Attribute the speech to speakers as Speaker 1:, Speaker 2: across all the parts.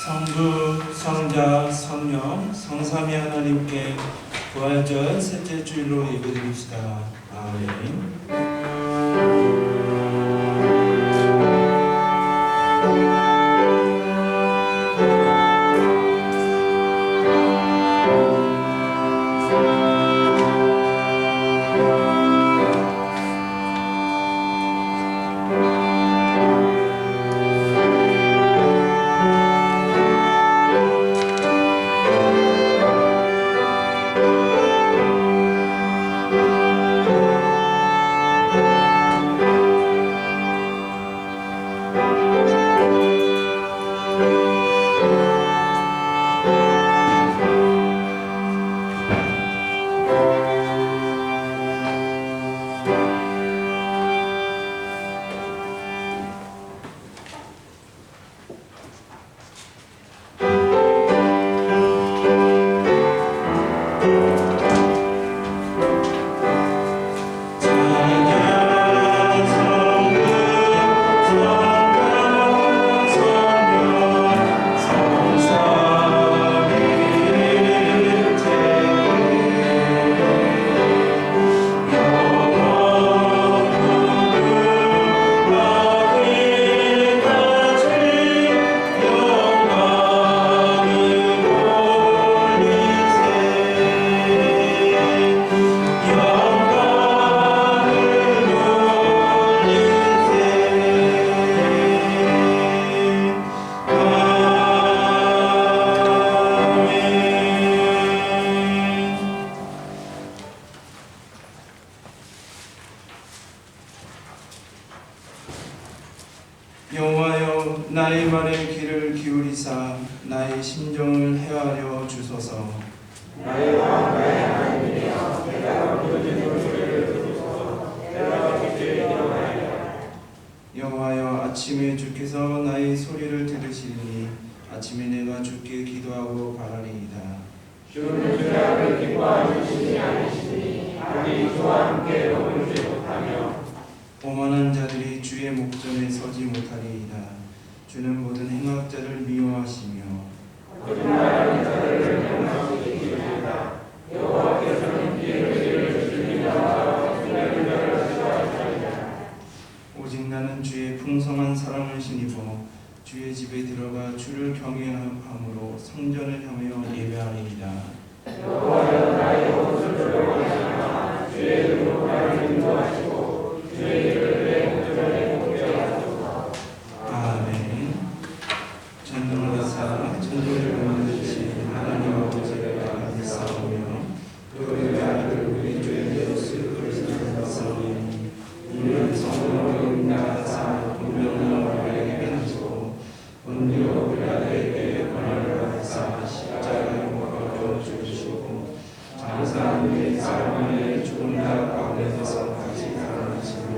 Speaker 1: 성부, 성자, 성령, 성삼위 하나님께 부활절 셋째 주일로 예배드립시다. 아멘. 여호와여, 나의 말에 귀를 기울이사 나의 심정을 헤아려 주소서.
Speaker 2: 나의 왕 나의 하나님이여, 내가 부르짖는 소리를 들으소서. 내가 주께 일어나리라.
Speaker 1: 여호와여, 아침에 주께서 나의 소리를 들으시리니 아침에 내가 주께 기도하고 바라리이다.
Speaker 2: 주는 죄악을 기뻐하는 신이 아니시니 우리 주와 함께 머물지 못하며
Speaker 1: 오만한 자들이 주의 목전에 서지 못하리이다. 주는 모든 행악자를 미워하시며
Speaker 2: 거짓말하는 자들을 멸망시키리이다. 여호와께서는 비극을 주시는 자와 숨기는 자를 싫어하시리라.
Speaker 1: 오직 나는 주의 풍성한 사랑을 힘입어 주의 집에 들어가 주를 경외함으로 성전을 향하여 예배하리이다.
Speaker 2: 여호와여, 나의 옷을 조용하시며 주의 이름으로 나를 인도하시고 주의 일을 내 목전에 복되게 하소서.
Speaker 1: 아멘. 전능하사 천지를 만드신 하나님 아버지를 믿사오며 그의 아들 우리 주 예수 그리스도를 믿사오니 이는 성령으로 인하사 분명한 우리에게 하시고 본디오 빌라도에게 권한을 받으사 십자가에 못 박혀 죽으시고 장사한 뒤 사흘 만에 죽은 자 가운데서 다시 살아나시며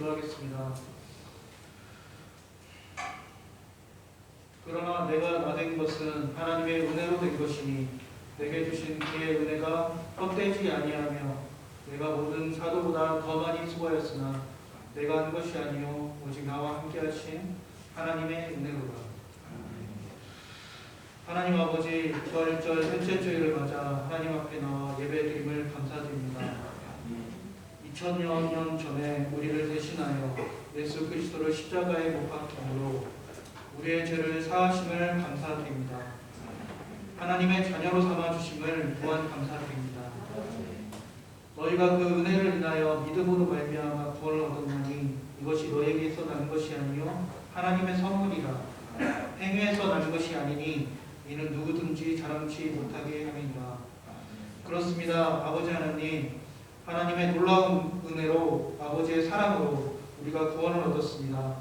Speaker 3: 기도하겠습니다. 그러나 내가 나된 것은 하나님의 은혜로 된 것이니 내게 주신 그의 은혜가 헛되지 아니하며 내가 모든 사도보다 더 많이 수고하였으나 내가 한 것이 아니요 오직 나와 함께 하신 하나님의 은혜로다. 하나님 아버지, 부활절 셋째 주일을 맞아 하나님 앞에 나와 예배드림을 감사드립니다. 2000여 년 전에 우리를 대신하여 예수 그리스도를 십자가에 못 박힘으로 우리의 죄를 사하심을 감사드립니다. 하나님의 자녀로 삼아주심을 또한 감사드립니다. 너희가 그 은혜를 인하여 믿음으로 말미암아 구원을 얻었나니 이것이 너에게서 난 것이 아니요 하나님의 선물이라. 행위에서 난 것이 아니니 이는 누구든지 자랑치 못하게 함이니라. 그렇습니다. 아버지 하나님, 하나님의 놀라운 은혜로 아버지의 사랑으로 우리가 구원을 얻었습니다.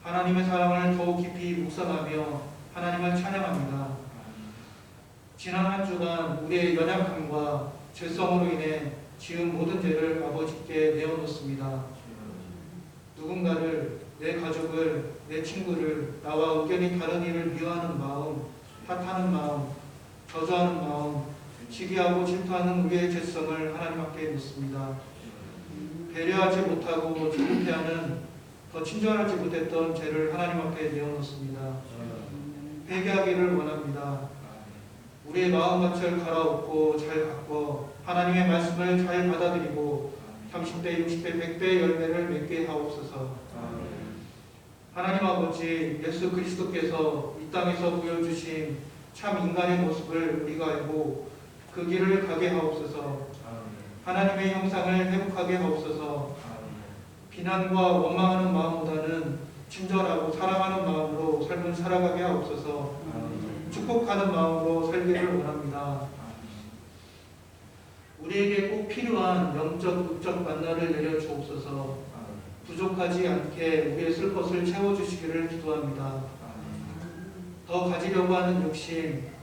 Speaker 3: 하나님의 사랑을 더욱 깊이 묵상하며 하나님을 찬양합니다. 지난 한 주간 우리의 연약함과 죄성으로 인해 지은 모든 죄를 아버지께 내어놓습니다. 누군가를, 내 가족을, 내 친구를, 나와 의견이 다른 이를 미워하는 마음, 탓하는 마음, 저주하는 마음, 시기하고 질투하는 우리의 죄성을 하나님 앞에 놓습니다. 배려하지 못하고 조급해하는 더 친절하지 못했던 죄를 하나님 앞에 내어놓습니다. 회개하기를 원합니다. 우리의 마음밭을 갈아엎고 잘 바꿔 하나님의 말씀을 잘 받아들이고 30배, 60배, 100배의 열매를 맺게 하옵소서. 하나님 아버지, 예수 그리스도께서 이 땅에서 보여주신 참 인간의 모습을 우리가 알고 그 길을 가게 하옵소서. 하나님의 형상을 회복하게 하옵소서. 비난과 원망하는 마음보다는 친절하고 사랑하는 마음으로 삶을 살아가게 하옵소서. 축복하는 마음으로 살기를 원합니다. 우리에게 꼭 필요한 영적, 육적 만나를 내려주옵소서. 부족하지 않게 우리의 쓸 것을 채워주시기를 기도합니다. 더 가지려고 하는 욕심,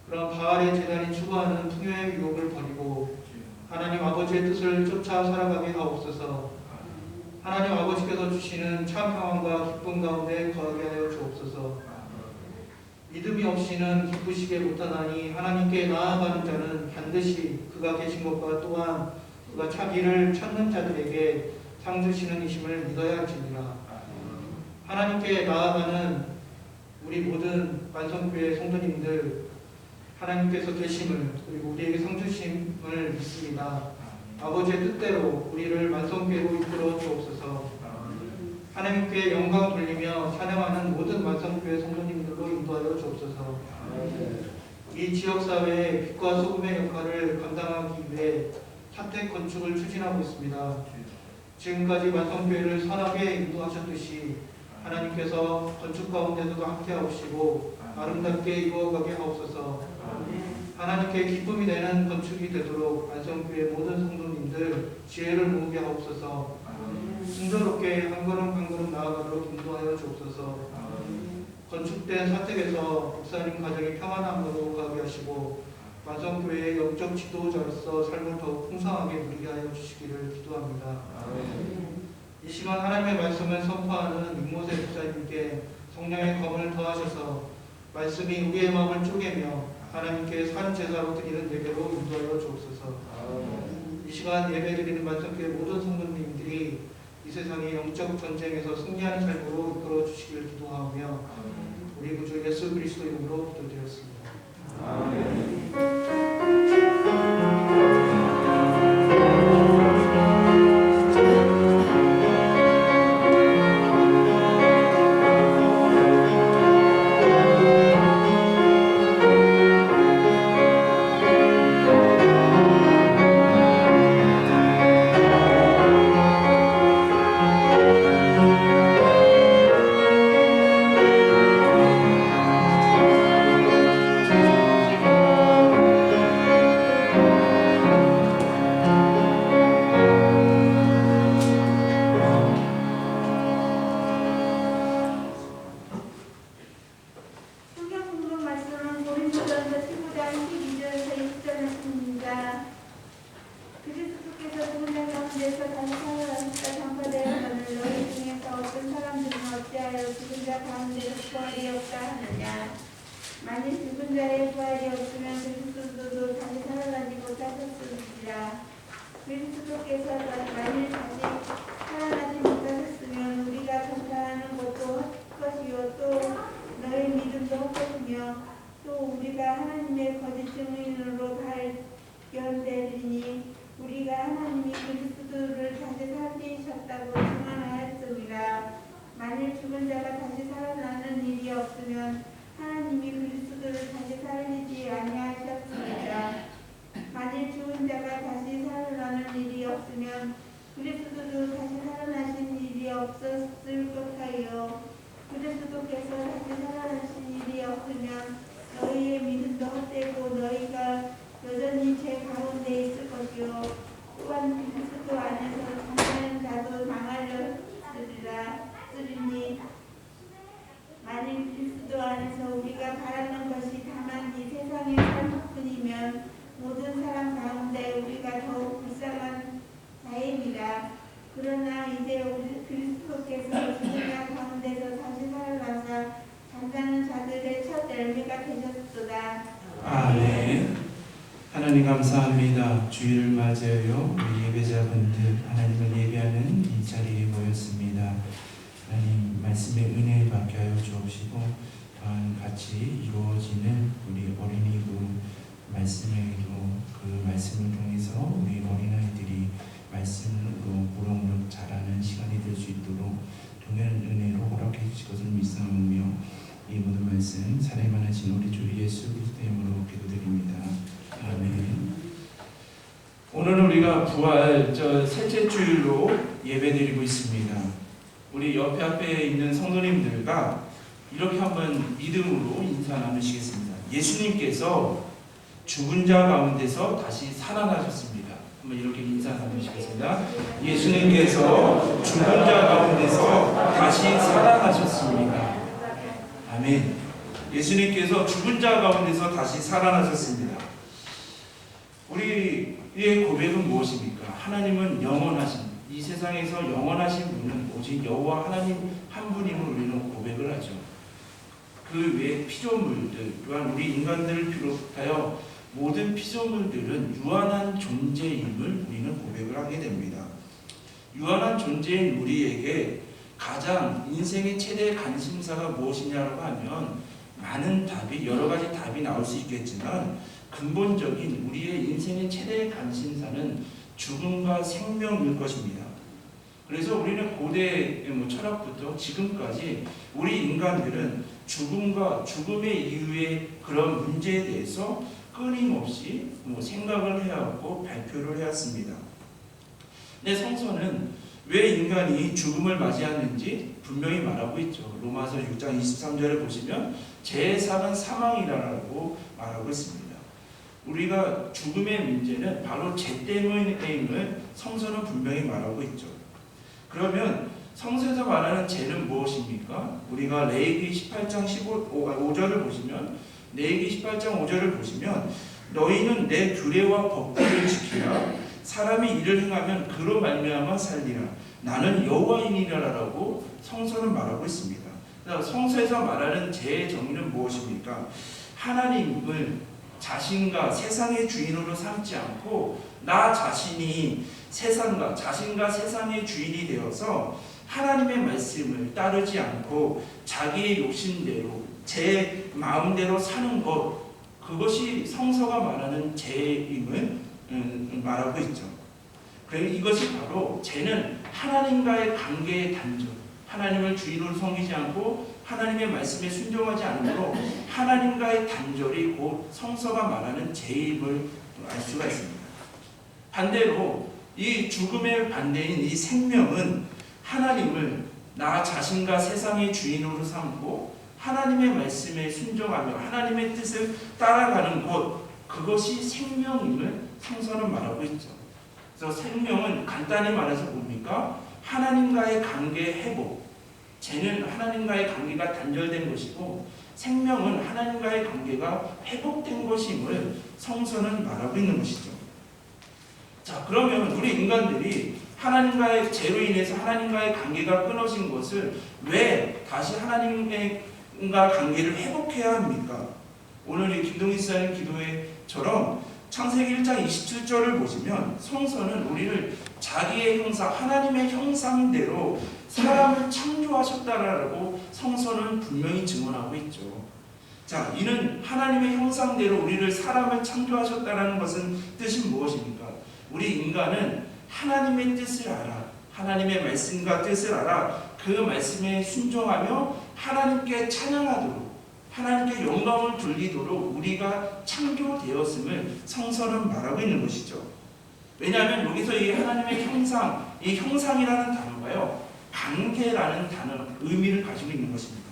Speaker 3: 그런 바알의 제단이 추구하는 풍요의 유혹을 버리고 하나님 아버지의 뜻을 쫓아 살아가게 하옵소서. 하나님 아버지께서 주시는 참 평안과 기쁨 가운데 거하게 하여 주옵소서. 믿음이 없이는 기쁘시게 못하나니 하나님께 나아가는 자는 반드시 그가 계신 것과 또한 그가 자기를 찾는 자들에게 상 주시는 이심을 믿어야 할지니라. 하나님께 나아가는 우리 모든 만성교회 성도님들, 하나님께서 계심을 그리고 우리에게 상 주심을 믿습니다. 아버지의 뜻대로 우리를 만성교회로 이끌어 주옵소서. 하나님께 영광 돌리며 찬양하는 모든 만성교회 성도님들로 인도하여 주옵소서. 이 지역사회의 빛과 소금의 역할을 감당하기 위해 사택 건축을 추진하고 있습니다. 지금까지 만성교회를 선하게 인도하셨듯이 하나님께서 건축 가운데서도 함께하시고 아름답게 이루어가게 하옵소서. 하나님께 기쁨이 되는 건축이 되도록 만성교회 모든 성도님들 지혜를 모으게 하옵소서. 순조롭게 한 걸음 한 걸음 나아가도록 인도하여 주옵소서. 건축된 사택에서 목사님 가정이 평안함으로 가게 하시고 만성교회의 영적 지도자로서 삶을 더욱 풍성하게 누리게 하여 주시기를 기도합니다. 이 시간 하나님의 말씀을 선포하는 윤모세 목사님께 성령의 검을 더하셔서 말씀이 우리의 마음을 쪼개며 하나님께 산 제사로 드리는 예배로 인도하여 주옵소서. 이 시간 예배 드리는 만성교회 모든 성도님들이 이 세상의 영적 전쟁에서 승리하는 삶으로 이끌어 주시기를 기도하며 우리 구주 예수 그리스도 이름으로 기도드렸습니다. 아멘.
Speaker 4: 만일 죽은 자의 부활이 없으면 그리스도도 다시 살아나지 못하셨으리라. 그리스도께서 만일 다시 살아나지 못하셨으면 우리가 전파하는 것도 헛것이요 또 너희 믿음도 헛것이며 또 우리가 하나님의 거짓 증인으로 발견되리니 우리가 하나님이 그리스도를 다시 살리셨다고 증언하였습니다. 만일 죽은 자가 다시 살아나는 일이 없으면 하나님이 그리스도를 다시 살리지 아니하셨습니다. 만일 죽은 자가 다시 살아나는 일이 없으면 그리스도도 다시 살아나신 일이 없었을 것하여 그리스도께서 다시 살아나신 일이 없으면 너희의 믿음도 헛되고 너희가 여전히 죄 가운데 있을 것이요 또한 그리스도 안에서 잠자는 자도 쓰리니 만일 그리스도 안에서 우리가 바라는 것이 다만 이 세상의 삶뿐이면 모든 사람 가운데 우리가 더욱 불쌍한 자입니다. 그러나 이제 우리 그리스도께서 죽은 자 가운데서 다시 살아나사 잠자는 자들의 첫 열매가 되셨도다.
Speaker 1: 아멘. 하나님 감사합니다. 주일을 맞이하여 우리 예배자분들 하나님을 예배하는 이 자리에 모였습니다. 하나님 말씀의 은혜를 받게 하여 주옵시고 또한 같이 이루어지는 우리 어린이부 말씀에도 그 말씀을 통해서 우리 어린아이들이 말씀으로 무럭무럭 자라는 시간이 될 수 있도록 동일한 은혜로 허락해 주실 것을 믿사오며 이 모든 말씀 사랑이 많으신 우리 주 예수 그리스도의 이름으로 기도드립니다. 아멘. 오늘은 우리가 부활 셋째 주일로 예배드리고 있습니다. 우리 옆에 앞에 있는 성도님들과 이렇게 한번 믿음으로 인사 나누시겠습니다. 예수님께서 죽은 자 가운데서 다시 살아나셨습니다. 한번 이렇게 인사 나누시겠습니다. 예수님께서 죽은 자 가운데서 다시 살아나셨습니다. 아멘. 예수님께서 죽은 자 가운데서 다시 살아나셨습니다. 우리의 고백은 무엇입니까? 하나님은 영원하신, 이 세상에서 영원하신 분은 오직 여호와 하나님 한 분임을 우리는 고백을 하죠. 그 외에 피조물들 또한 우리 인간들을 비롯하여 모든 피조물들은 유한한 존재임을 우리는 고백을 하게 됩니다. 유한한 존재인 우리에게 가장 인생의 최대 관심사가 무엇이냐고 하면 많은 답이 여러 가지 답이 나올 수 있겠지만 근본적인 우리의 인생의 최대 관심사는 죽음과 생명일 것입니다. 그래서 우리는 고대 철학부터 지금까지 우리 인간들은 죽음과 죽음의 이후의 그런 문제에 대해서 끊임없이 생각을 해왔고 발표를 해왔습니다. 근데 성서는 왜 인간이 죽음을 맞이하는지 분명히 말하고 있죠. 로마서 6장 23절을 보시면 제3은 사망이라고 말하고 있습니다. 우리가 죽음의 문제는 바로 죄 때문임을 성서는 분명히 말하고 있죠. 그러면 성서에서 말하는 죄는 무엇입니까? 우리가 레위기 18장 5절을 보시면 레위기 18장 5절을 보시면 너희는 내 규례와 법도를 지키라. 사람이 이를 행하면 그로 말미암아 살리라. 나는 여호와이니라라고 성서는 말하고 있습니다. 성서에서 말하는 죄의 정의는 무엇입니까? 하나님을 자신과 세상의 주인으로 삼지 않고 나 자신이 자신과 세상의 주인이 되어서 하나님의 말씀을 따르지 않고 자기의 욕심대로 제 마음대로 사는 것, 그것이 성서가 말하는 죄임을 말하고 있죠. 그래서 이것이 바로 죄는 하나님과의 관계의 단절, 하나님을 주인으로 섬기지 않고 하나님의 말씀에 순종하지 않으므로 하나님과의 단절이 곧 성서가 말하는 죄임을 알 수가 있습니다. 반대로 이 죽음의 반대인 이 생명은 하나님을 나 자신과 세상의 주인으로 삼고 하나님의 말씀에 순종하며 하나님의 뜻을 따라가는 것, 그것이 생명임을 성서는 말하고 있죠. 그래서 생명은 간단히 말해서 뭡니까? 하나님과의 관계의 회복. 죄는 하나님과의 관계가 단절된 것이고 생명은 하나님과의 관계가 회복된 것임을 성서는 말하고 있는 것이죠. 자, 그러면 우리 인간들이 하나님과의 죄로 인해서 하나님과의 관계가 끊어진 것을 왜 다시 하나님과 관계를 회복해야 합니까? 오늘 이 김동희 사님 기도회처럼 창세기 1장 27절을 보시면 성서는 우리를 자기의 형상, 하나님의 형상대로 사람을 창조하셨다라고 성서는 분명히 증언하고 있죠. 자, 이는 하나님의 형상대로 우리를 사람을 창조하셨다라는 것은 뜻이 무엇입니까? 우리 인간은 하나님의 뜻을 알아, 하나님의 말씀과 뜻을 알아 그 말씀에 순종하며 하나님께 찬양하도록, 하나님께 영광을 돌리도록 우리가 창조되었음을 성서는 말하고 있는 것이죠. 왜냐하면 여기서 이 하나님의 형상, 이 형상이라는 단어가요, 관계라는 단어, 의미를 가지고 있는 것입니다.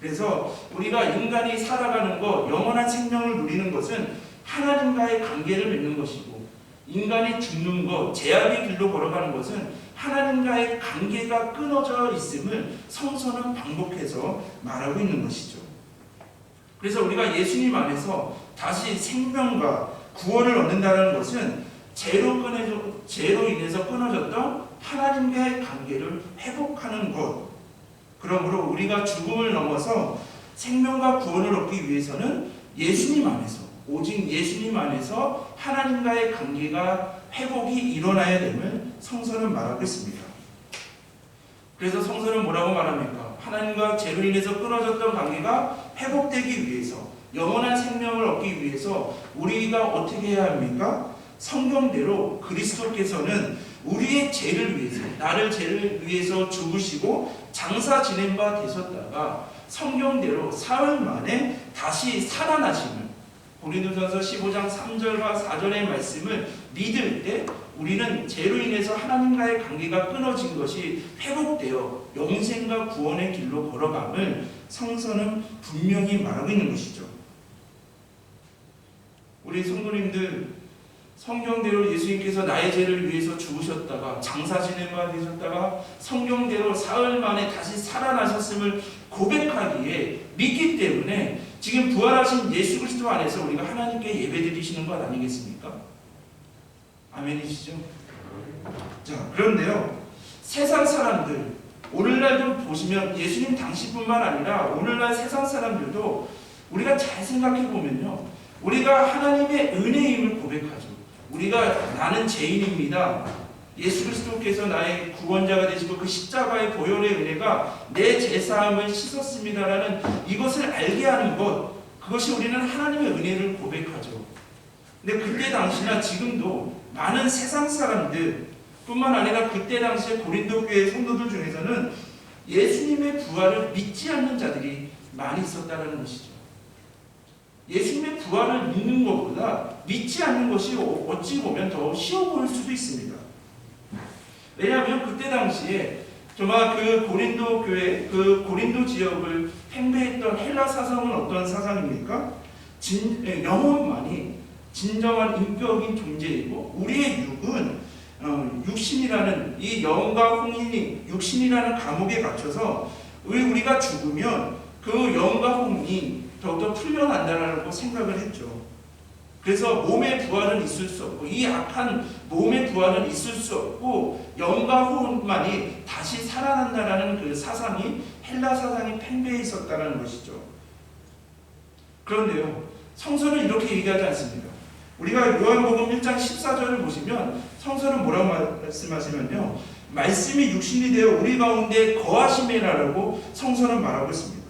Speaker 1: 그래서 우리가 인간이 살아가는 것, 영원한 생명을 누리는 것은 하나님과의 관계를 맺는 것이고, 인간이 죽는 것, 죄악의 길로 걸어가는 것은 하나님과의 관계가 끊어져 있음을 성서는 반복해서 말하고 있는 것이죠. 그래서 우리가 예수님 안에서 다시 생명과 구원을 얻는다는 것은 죄로 인해서 끊어졌던 하나님과의 관계를 회복하는 것. 그러므로 우리가 죽음을 넘어서 생명과 구원을 얻기 위해서는 예수님 안에서, 오직 예수님 안에서 하나님과의 관계가 회복이 일어나야 됨을 성서는 말하고 있습니다. 그래서 성서는 뭐라고 말합니까? 하나님과 죄로 인해서 끊어졌던 관계가 회복되기 위해서, 영원한 생명을 얻기 위해서 우리가 어떻게 해야 합니까? 성경대로 그리스도께서는 우리의 죄를 위해서, 나를 죄를 위해서 죽으시고 장사 지낸 바 되셨다가 성경대로 사흘 만에 다시 살아나심을, 고린도전서 15장 3절과 4절의 말씀을 믿을 때 우리는 죄로 인해서 하나님과의 관계가 끊어진 것이 회복되어 영생과 구원의 길로 걸어감을 성서는 분명히 말하고 있는 것이죠. 우리 성도님들, 성경대로 예수님께서 나의 죄를 위해서 죽으셨다가 장사 지낸 바 되셨다가 성경대로 사흘 만에 다시 살아나셨음을 고백하기에 믿기 때문에 지금 부활하신 예수 그리스도 안에서 우리가 하나님께 예배드리시는 것 아니겠습니까? 아멘이시죠? 자, 그런데요, 세상 사람들, 오늘날도 보시면 예수님 당시뿐만 아니라 오늘날 세상 사람들도 우리가 잘 생각해 보면요, 우리가 하나님의 은혜임을 고백하죠. 우리가 나는 죄인입니다. 예수 그리스도께서 나의 구원자가 되시고 그 십자가의 보혈의 은혜가 내 죄사함을 씻었습니다라는 이것을 알게 하는 것, 그것이 우리는 하나님의 은혜를 고백하죠. 근데 그때 당시나 지금도 많은 세상 사람들 뿐만 아니라 그때 당시에 고린도 교회 성도들 중에서는 예수님의 부활을 믿지 않는 자들이 많이 있었다는 것이죠. 예수님의 부활을 믿는 것보다 믿지 않는 것이 어찌 보면 더 쉬워 보일 수도 있습니다. 왜냐하면 그때 당시에 정말 그 고린도 교회, 그 고린도 지역을 팽배했던 헬라 사상은 어떤 사상입니까? 영혼만이 진정한 인격인 존재이고 우리의 육은 육신이라는 이 영과 홍인이 육신이라는 감옥에 갇혀서 우리가 죽으면 그 영과 홍이 더욱더 풀려난다라고 생각을 했죠. 그래서 몸의 부활은 있을 수 없고 이 악한 몸의 부활은 있을 수 없고 영과 혼만이 다시 살아난다라는 그 사상이 헬라 사상이 팽배해 있었다는 것이죠. 그런데요, 성서는 이렇게 얘기하지 않습니다. 우리가 요한복음 1장 14절을 보시면 성서는 뭐라고 말씀하시면요, 말씀이 육신이 되어 우리 가운데 거하심이라고 성서는 말하고 있습니다.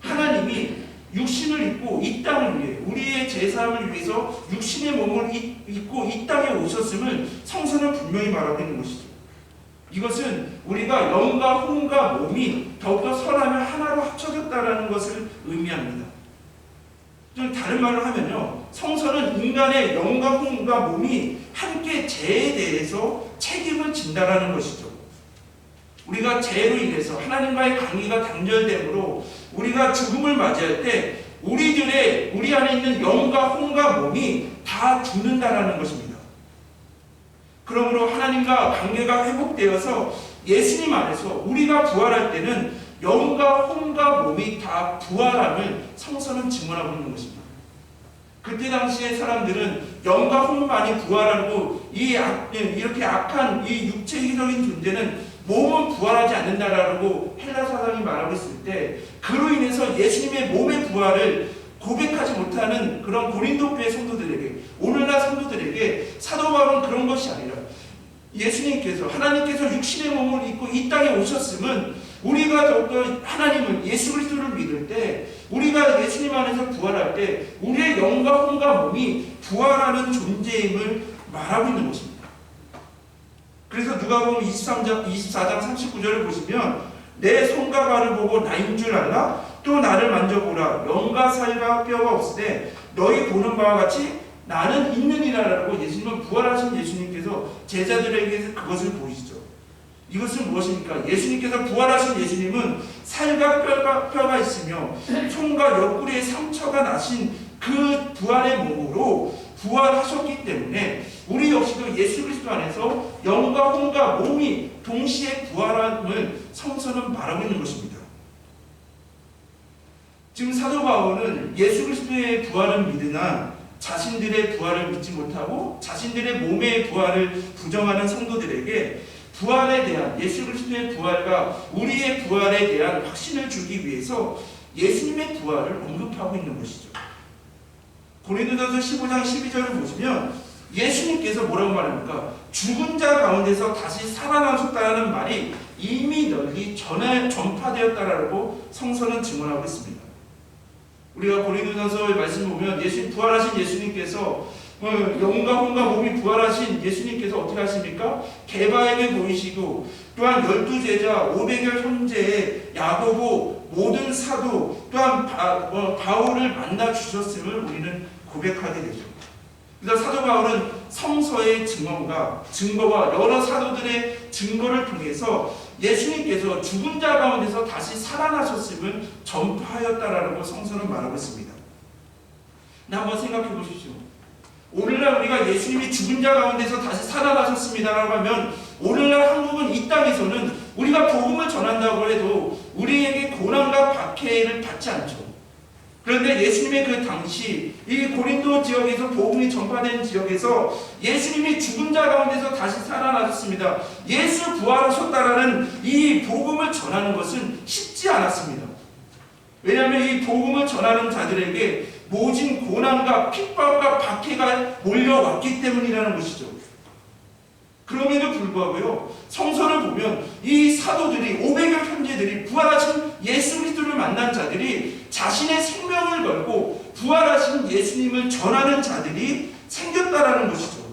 Speaker 1: 하나님이 육신을 입고 이 땅을 위해 우리의 제사함을 위해서 육신의 몸을 입고 이 땅에 오셨음을 성서는 분명히 말하고 있는 것이죠. 이것은 우리가 영과 혼과 몸이 더욱더 선하며 하나로 합쳐졌다는 것을 의미합니다. 좀 다른 말을 하면요, 성서는 인간의 영과 혼과 몸이 함께 죄에 대해서 책임을 진다라는 것이죠. 우리가 죄로 인해서 하나님과의 관계가 단절되므로 우리가 죽음을 맞이할 때 우리 안에 있는 영과 혼과 몸이 다 죽는다라는 것입니다. 그러므로 하나님과 관계가 회복되어서 예수님 안에서 우리가 부활할 때는 영과 혼과 몸이 다 부활함을 성서는 증언하고 있는 것입니다. 그때 당시의 사람들은 영과 혼만이 부활하고 이렇게 악한 이 육체적인 존재는 몸은 부활하지 않는다라고 헬라 사상이 말하고 있을 때 그로 인해서 예수님의 몸의 부활을 고백하지 못하는 그런 고린도 교회 성도들에게, 오늘날 성도들에게 사도 바울은 그런 것이 아니라 예수님께서, 하나님께서 육신의 몸을 입고 이 땅에 오셨음은 우리가 더욱더 하나님을, 예수 그리스도를 믿을 때, 우리가 예수님 안에서 부활할 때 우리의 영과 혼과 몸이 부활하는 존재임을 말하고 있는 것입니다. 그래서 누가복음 24장 39절을 보시면 내 손과 발을 보고 나인 줄 알라? 또 나를 만져보라. 영과 살과 뼈가 없으되 너희 보는 바와 같이 나는 있느니라라고 예수님은, 부활하신 예수님께서 제자들에게 그것을 보이시죠. 이것은 무엇입니까? 예수님께서, 부활하신 예수님은 살과 뼈가 있으며 손과 옆구리에 상처가 나신 그 부활의 몸으로 부활하셨기 때문에 우리 역시도 예수 그리스도 안에서 영과 혼과 몸이 동시에 부활함을 성서는 말하고 있는 것입니다. 지금 사도 바울은 예수 그리스도의 부활은 믿으나 자신들의 부활을 믿지 못하고 자신들의 몸의 부활을 부정하는 성도들에게 부활에 대한, 예수 그리스도의 부활과 우리의 부활에 대한 확신을 주기 위해서 예수님의 부활을 언급하고 있는 것이죠. 고린도전서 15장 12절을 보시면 예수님께서 뭐라고 말합니까? 죽은 자 가운데서 다시 살아나셨다는 말이 이미 널리 전파되었다라고 성서는 증언하고 있습니다. 우리가 고린도전서의 말씀 보면 부활하신 예수님께서, 영과 혼과 몸이 부활하신 예수님께서 어떻게 하십니까? 게바에게 보이시고 또한 12제자, 500여 형제의 야고보, 모든 사도, 또한 바울을 만나 주셨음을 우리는 고백하게 되죠. 그래서 사도 바울은 성서의 증거와 여러 사도들의 증거를 통해서 예수님께서 죽은 자 가운데서 다시 살아나셨음을 전파하였다라고 성서는 말하고 있습니다. 한번 생각해 보십시오. 오늘날 우리가 예수님이 죽은 자 가운데서 다시 살아나셨습니다라고 하면, 오늘날 한국은, 이 땅에서는 우리가 복음을 전한다고 해도 우리에게 고난과 박해를 받지 않죠. 그런데 예수님의 그 당시 이 고린도 지역에서, 복음이 전파된 지역에서 예수님이 죽은 자 가운데서 다시 살아나셨습니다, 예수 부활하셨다라는 이 복음을 전하는 것은 쉽지 않았습니다. 왜냐하면 이 복음을 전하는 자들에게 모진 고난과 핍박과 박해가 몰려왔기 때문이라는 것이죠. 그럼에도 불구하고요, 성서를 보면 이 사도들이, 500여 형제들이, 부활하신 예수 그리스도를 만난 자들이 자신의 생명을 걸고 부활하신 예수님을 전하는 자들이 생겼다라는 것이죠.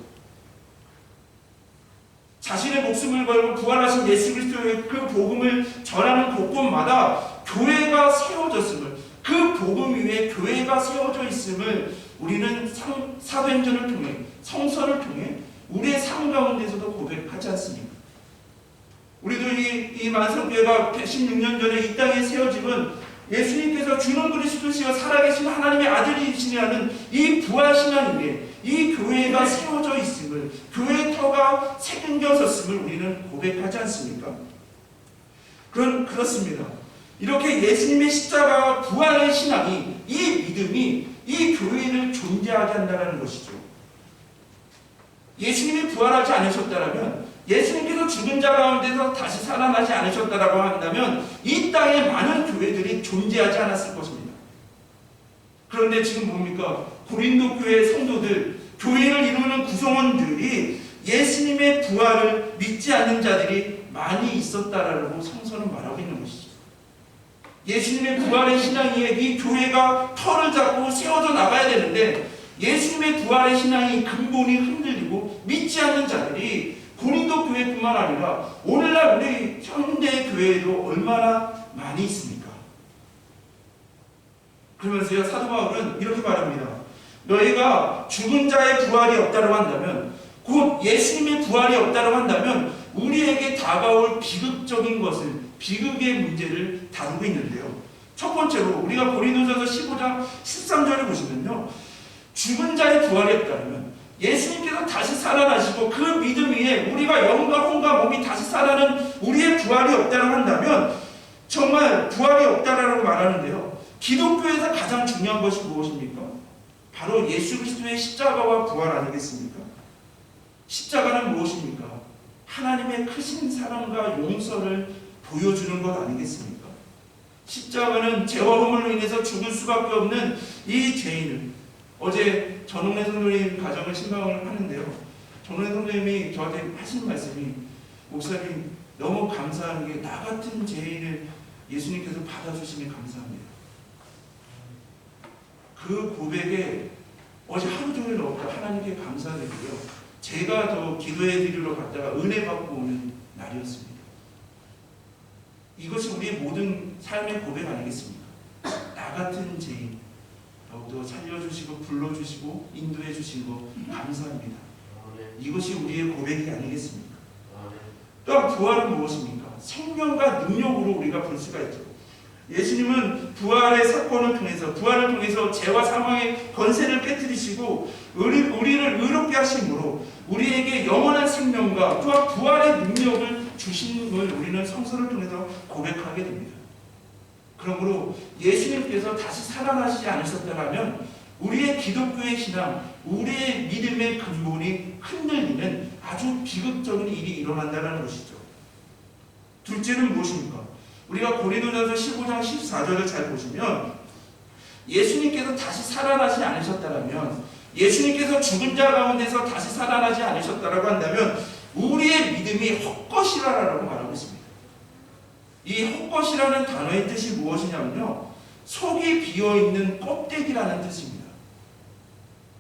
Speaker 1: 자신의 목숨을 걸고 부활하신 예수 그리스도의 그 복음을 전하는 곳곳마다 교회가 세워졌음을, 그 복음 위에 교회가 세워져 있음을 우리는 사도행전을 통해, 성서를 통해 우리의 삶 가운데서도 고백하지 않습니까? 우리도 이 만성교회가 116년 전에 이 땅에 세워짐은 예수님께서 주는 그리스도시여 살아계신 하나님의 아들이시라는 이 부활신앙 위에 이 교회가 세워져 있음을, 교회의 터가 생겨졌음을 우리는 고백하지 않습니까? 그렇습니다. 이렇게 예수님의 십자가와 부활의 신앙이, 이 믿음이 이 교회를 존재하게 한다는 것이죠. 예수님이 부활하지 않으셨다면, 예수님께서 죽은 자 가운데서 다시 살아나지 않으셨다라고 한다면 이 땅에 많은 교회들이 존재하지 않았을 것입니다. 그런데 지금 뭡니까? 고린도 교회 성도들, 교회를 이루는 구성원들이 예수님의 부활을 믿지 않는 자들이 많이 있었다라고 성서는 말하고 있는 것이죠. 예수님의 부활의 신앙이 이 교회가 터를 잡고 세워져 나가야 되는데, 예수님의 부활의 신앙이 근본이 흔들리고 믿지 않는 자들이 고린도 교회뿐만 아니라 오늘날 우리 현대 교회에도 얼마나 많이 있습니까? 그러면서요, 사도 바울은 이렇게 말합니다. 너희가 죽은 자의 부활이 없다고 한다면, 곧 예수님의 부활이 없다고 한다면 우리에게 다가올 비극적인 것을, 비극의 문제를 다루고 있는데요. 첫 번째로 우리가 고린도전서 15장 13절을 보시면요, 죽은 자의 부활이 없다면, 예수님께서 다시 살아나시고 그 믿음 위에 우리가 영과 혼과 몸이 다시 살아나는 우리의 부활이 없다고 한다면, 정말 부활이 없다라고 말하는데요, 기독교에서 가장 중요한 것이 무엇입니까? 바로 예수 그리스도의 십자가와 부활 아니겠습니까? 십자가는 무엇입니까? 하나님의 크신 사랑과 용서를 보여주는 것 아니겠습니까? 십자가는 죄와 허물로 인해서 죽을 수밖에 없는 이 죄인을, 어제 전홍래 선생님 가정을 신방을 하는데요. 전홍래 선생님이 저한테 하신 말씀이, 목사님 너무 감사한 게 나 같은 죄인을 예수님께서 받아주시니 감사합니다. 그 고백에 어제 하루 종일 하나님께 감사드리고요. 제가 더 기도해 드리러 갔다가 은혜 받고 오는 날이었습니다. 이것이 우리의 모든 삶의 고백 아니겠습니까? 나 같은 죄인 더욱더 살려주시고 불러주시고 인도해 주신 거 감사합니다. 이것이 우리의 고백이 아니겠습니까? 또한 부활은 무엇입니까? 생명과 능력으로 우리가 볼 수가 있죠. 예수님은 부활의 사건을 통해서, 부활을 통해서 죄와 사망의 권세를 깨뜨리시고 우리를 의롭게 하심으로 우리에게 영원한 생명과 또한 부활의 능력을 주심을 우리는 성서를 통해서 고백하게 됩니다. 그러므로 예수님께서 다시 살아나시지 않으셨다면 우리의 기독교의 신앙, 우리의 믿음의 근본이 흔들리는 아주 비극적인 일이 일어난다는 것이죠. 둘째는 무엇입니까? 우리가 고린도전서 15장 14절을 잘 보시면 예수님께서 다시 살아나지 않으셨다면, 예수님께서 죽은 자 가운데서 다시 살아나지 않으셨다라고 한다면 우리의 믿음이 헛것이라라고 말하고 있습니다. 이 헛것이라는 단어의 뜻이 무엇이냐면요, 속이 비어있는 껍데기라는 뜻입니다.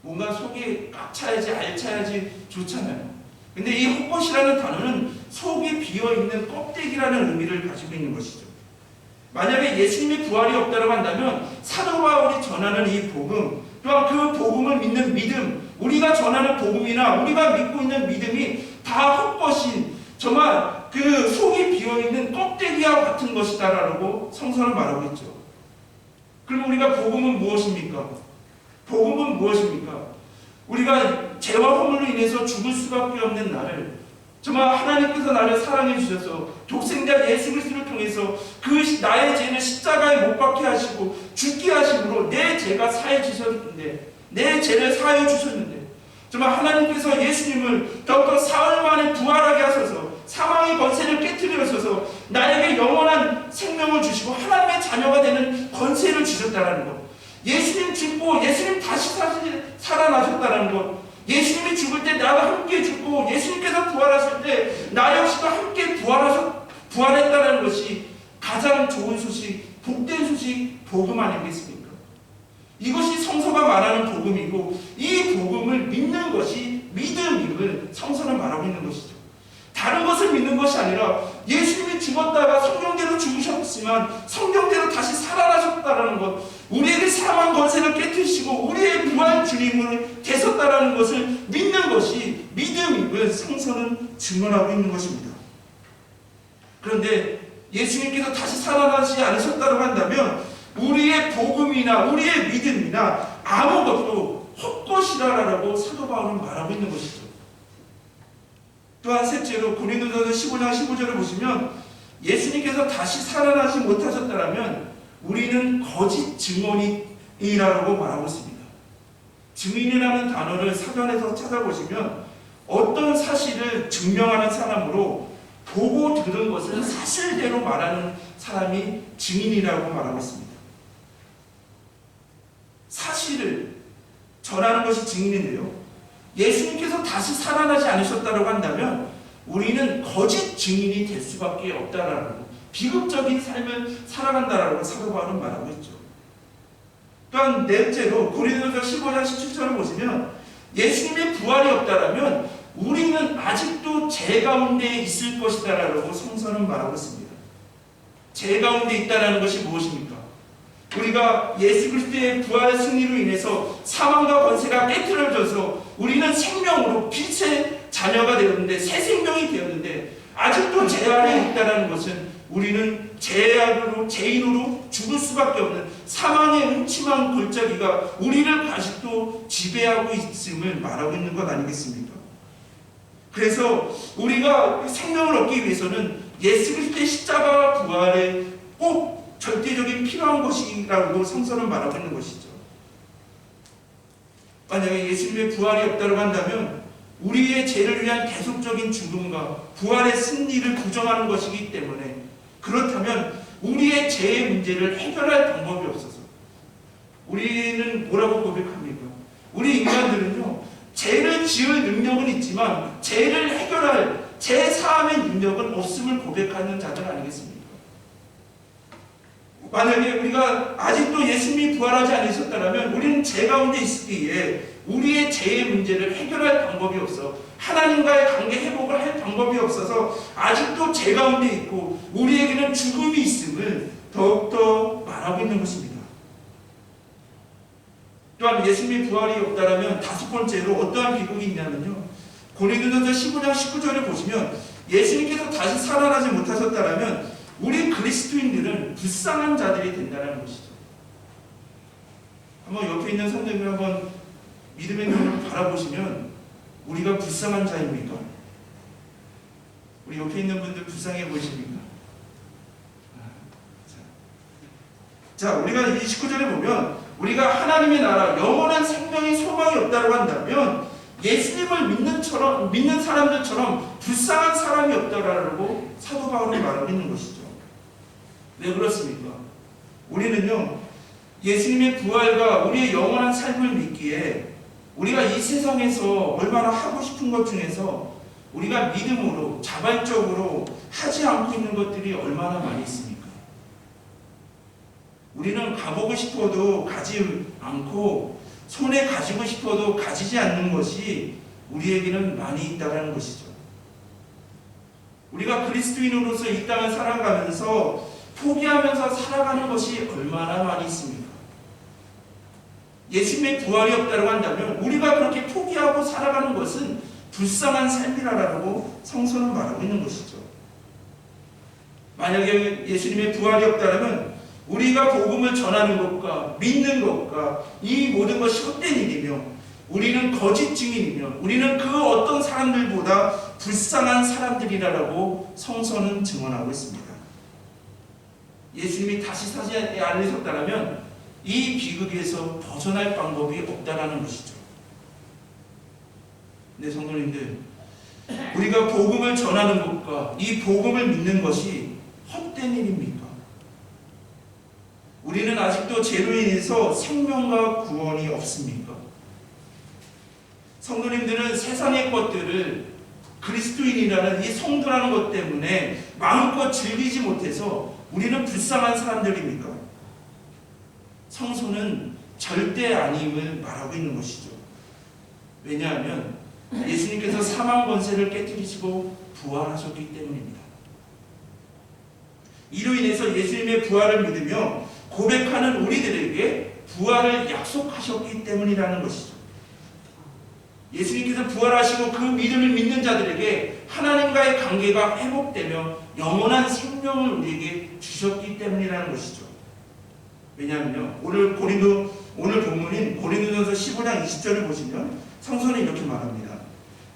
Speaker 1: 뭔가 속이 꽉 차야지, 알차야지 좋잖아요. 근데 이 헛것이라는 단어는 속이 비어있는 껍데기라는 의미를 가지고 있는 것이죠. 만약에 예수님의 부활이 없다고 한다면 사도 바울이 전하는 이 복음, 또한 그 복음을 믿는 믿음, 우리가 전하는 복음이나 우리가 믿고 있는 믿음이 다 헛것인, 정말 그 속이 비어있는 껍데기와 같은 것이다라고 성서는 말하고 있죠. 그럼 우리가 복음은 무엇입니까? 복음은 무엇입니까? 우리가 죄와 허물로 인해서 죽을 수밖에 없는 나를, 정말 하나님께서 나를 사랑해 주셔서 독생자 예수 그리스도를 통해서 그 나의 죄를 십자가에 못 박게 하시고 죽게 하심으로 내 죄가 사해 주셨는데, 내 죄를 사해 주셨는데, 정말 하나님께서 예수님을 더욱더 사흘 만에 부활하게 하셔서 사망의 권세를 깨뜨리셔서 나에게 영원한 생명을 주시고 하나님의 자녀가 되는 권세를 주셨다는 것, 예수님 죽고 예수님 다시 살아나셨다는 것, 예수님이 죽을 때 나와 함께 죽고 예수님께서 부활하실 때 나 역시도 함께 부활했다는 것이 가장 좋은 소식, 복된 소식, 복음 아니겠습니까? 이것이 성서가 말하는 복음이고, 이 복음을 믿는 것이 믿음임을 성서는 말하고 있는 것이죠. 다른 것을 믿는 것이 아니라 예수님이 죽었다가 성경대로 죽으셨지만 성경대로 다시 살아나셨다는 것, 우리에게 사망 권세를 깨뜨리시고 우리의 부활 주님을 되셨다는 것을 믿는 것이 믿음임을 성서는 증언하고 있는 것입니다. 그런데 예수님께서 다시 살아나시지 않으셨다고 한다면 우리의 복음이나 우리의 믿음이나 아무것도 헛것이라라고 사도 바울은 말하고 있는 것이죠. 또한 셋째로 고린도전서 15장 15절을 보시면 예수님께서 다시 살아나지 못하셨다면 우리는 거짓 증언이라고 말하고 있습니다. 증인이라는 단어를 사전에서 찾아보시면 어떤 사실을 증명하는 사람으로 보고 들은 것을 사실대로 말하는 사람이 증인이라고 말하고 있습니다. 사실을 전하는 것이 증인인데요, 예수님께서 다시 살아나지 않으셨다고 한다면 우리는 거짓 증인이 될 수밖에 없다라고, 비극적인 삶을 살아간다라고 사도 바울은 말하고 있죠. 또한 넷째로 고린도서 15장 17절을 보시면 예수님의 부활이 없다라면 우리는 아직도 죄 가운데 있을 것이다라고 성서는 말하고 있습니다. 죄 가운데 있다라는 것이 무엇입니까? 우리가 예수 그리스도의 부활의 승리로 인해서 사망과 권세가 깨트려져서 우리는 생명으로 빛의 자녀가 되었는데, 새 생명이 되었는데 아직도 죄 안에 있다는 것은 우리는 죄인으로 죽을 수밖에 없는 사망의 음침한 골짜기가 우리를 아직도 지배하고 있음을 말하고 있는 것 아니겠습니까? 그래서 우리가 생명을 얻기 위해서는 예수 그리스도의 십자가와 부활에 꼭 절대적인 필요한 것이라고 성서는 말하고 있는 것이죠. 만약에 예수님의 부활이 없다고 한다면 우리의 죄를 위한 계속적인 죽음과 부활의 승리를 부정하는 것이기 때문에, 그렇다면 우리의 죄의 문제를 해결할 방법이 없어서 우리는 뭐라고 고백합니까? 우리 인간들은요, 죄를 지을 능력은 있지만 죄를 해결할 죄 사함의 능력은 없음을 고백하는 자들 아니겠습니까? 만약에 우리가 아직도 예수님이 부활하지 않으셨다면 우리는 죄 가운데 있기에 우리의 죄의 문제를 해결할 방법이 없어 하나님과의 관계 회복을 할 방법이 없어서 아직도 죄 가운데 있고 우리에게는 죽음이 있음을 더욱더 말하고 있는 것입니다. 또한 예수님이 부활이 없다라면 다섯 번째로 어떠한 비극이 있냐면요, 고린도전서 15장 19절을 보시면 예수님께서 다시 살아나지 못하셨다라면 우리 그리스도인들은 불쌍한 자들이 된다는 것이죠. 한번 옆에 있는 성도님을 한번 믿음의 눈으로 바라보시면 우리가 불쌍한 자입니까? 우리 옆에 있는 분들 불쌍해 보이십니까? 자, 우리가 이 19절에 보면 우리가 하나님의 나라 영원한 생명의 소망이 없다고 한다면 예수님을 믿는 사람들처럼 불쌍한 사람이 없다라고 사도 바울은 말하고 있는 것이죠. 왜 그렇습니까? 우리는요, 예수님의 부활과 우리의 영원한 삶을 믿기에 우리가 이 세상에서 얼마나 하고 싶은 것 중에서 우리가 믿음으로 자발적으로 하지 않고 있는 것들이 얼마나 많이 있습니까? 우리는 가보고 싶어도 가지 않고 손에 가지고 싶어도 가지지 않는 것이 우리에게는 많이 있다는 것이죠. 우리가 그리스도인으로서 이 땅을 살아가면서 포기하면서 살아가는 것이 얼마나 많이 있습니까? 예수님의 부활이 없다고 한다면 우리가 그렇게 포기하고 살아가는 것은 불쌍한 삶이라고 성서는 말하고 있는 것이죠. 만약에 예수님의 부활이 없다면 우리가 복음을 전하는 것과 믿는 것과 이 모든 것이 헛된 일이며 우리는 거짓 증인이며 우리는 그 어떤 사람들보다 불쌍한 사람들이라고 성서는 증언하고 있습니다. 예수님이 다시 사지 않으셨다면 이 비극에서 벗어날 방법이 없다라는 것이죠. 네, 성도님들, 우리가 복음을 전하는 것과 이 복음을 믿는 것이 헛된 일입니까? 우리는 아직도 죄로 인해서 생명과 구원이 없습니까? 성도님들은 세상의 것들을 그리스도인이라는 이 성도라는 것 때문에 마음껏 즐기지 못해서 우리는 불쌍한 사람들입니까? 성서는 절대 아님을 말하고 있는 것이죠. 왜냐하면 예수님께서 사망 권세를 깨뜨리시고 부활하셨기 때문입니다. 이로 인해서 예수님의 부활을 믿으며 고백하는 우리들에게 부활을 약속하셨기 때문이라는 것이죠. 예수님께서 부활하시고 그 믿음을 믿는 자들에게 하나님과의 관계가 회복되며 영원한 생명을 우리에게 주셨기 때문이라는 것이죠. 왜냐하면요, 오늘 본문인 고린도전서 15장 20절을 보시면 성서는 이렇게 말합니다.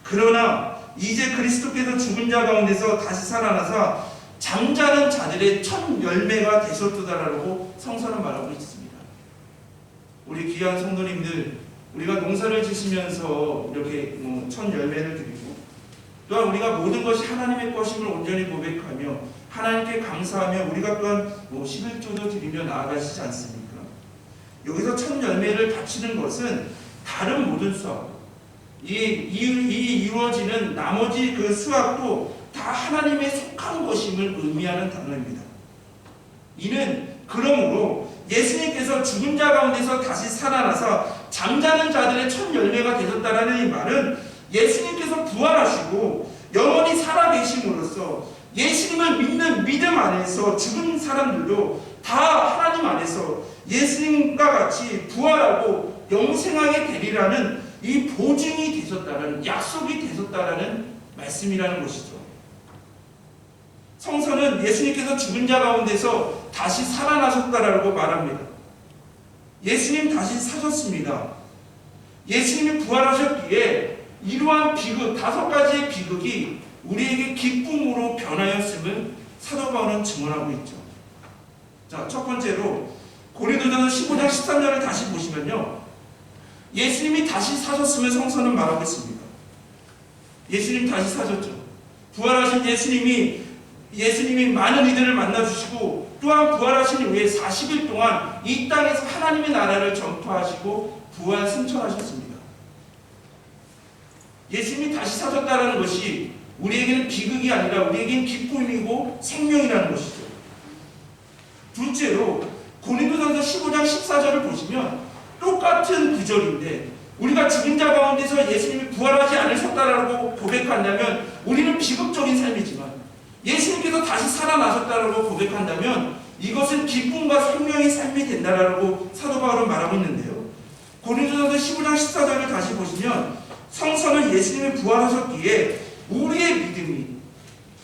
Speaker 1: 그러나 이제 그리스도께서 죽은 자 가운데서 다시 살아나사 잠자는 자들의 첫 열매가 되셨도다라고 성서는 말하고 있습니다. 우리 귀한 성도님들, 우리가 농사를 지시면서 이렇게 첫 열매를 드리고 또한 우리가 모든 것이 하나님의 것임을 온전히 고백하며 하나님께 감사하며 우리가 또한 11조도 드리며 나아가시지 않습니까? 여기서 첫 열매를 바치는 것은 다른 모든 수학, 이루어지는 나머지 그 수학도 다 하나님의 속한 것임을 의미하는 단어입니다. 이는 그러므로 예수님께서 죽은 자 가운데서 다시 살아나서 잠자는 자들의 첫 열매가 되셨다라는 이 말은 예수님께서 부활하시고 영원히 살아계심으로써 예수님을 믿는 믿음 안에서 죽은 사람들도 다 하나님 안에서 예수님과 같이 부활하고 영생하게 되리라는 이 보증이 되셨다는, 약속이 되셨다라는 말씀이라는 것이죠. 성서는 예수님께서 죽은 자 가운데서 다시 살아나셨다라고 말합니다. 예수님 다시 사셨습니다. 예수님이 부활하셨기에 이러한 비극, 5가지의 비극이 우리에게 기쁨으로 변하였음을 사도 바울은 증언하고 있죠. 자, 첫 번째로 고린도전서 15장 13절을 다시 보시면요, 예수님이 다시 사셨음을 성서는 말하고 있습니다. 예수님 다시 사셨죠. 부활하신 예수님이 많은 이들을 만나주시고 또한 부활하신 이후에 40일 동안 이 땅에서 하나님의 나라를 전파하시고 부활 승천하셨습니다. 예수님이 다시 사셨다는 것이 우리에게는 비극이 아니라 우리에게는 기쁨이고 생명이라는 것이죠. 둘째로 고린도전서 15장 14절을 보시면 똑같은 구절인데 우리가 죽은 자 가운데서 예수님이 부활하지 않으셨다라고 고백한다면 우리는 비극적인 삶이지만 예수님께서 다시 살아나셨다라고 고백한다면 이것은 기쁨과 생명의 삶이 된다라고 사도 바울은 말하고 있는데요. 고린도전서 15장 14절을 다시 보시면 성서는 예수님이 부활하셨기에 우리의 믿음이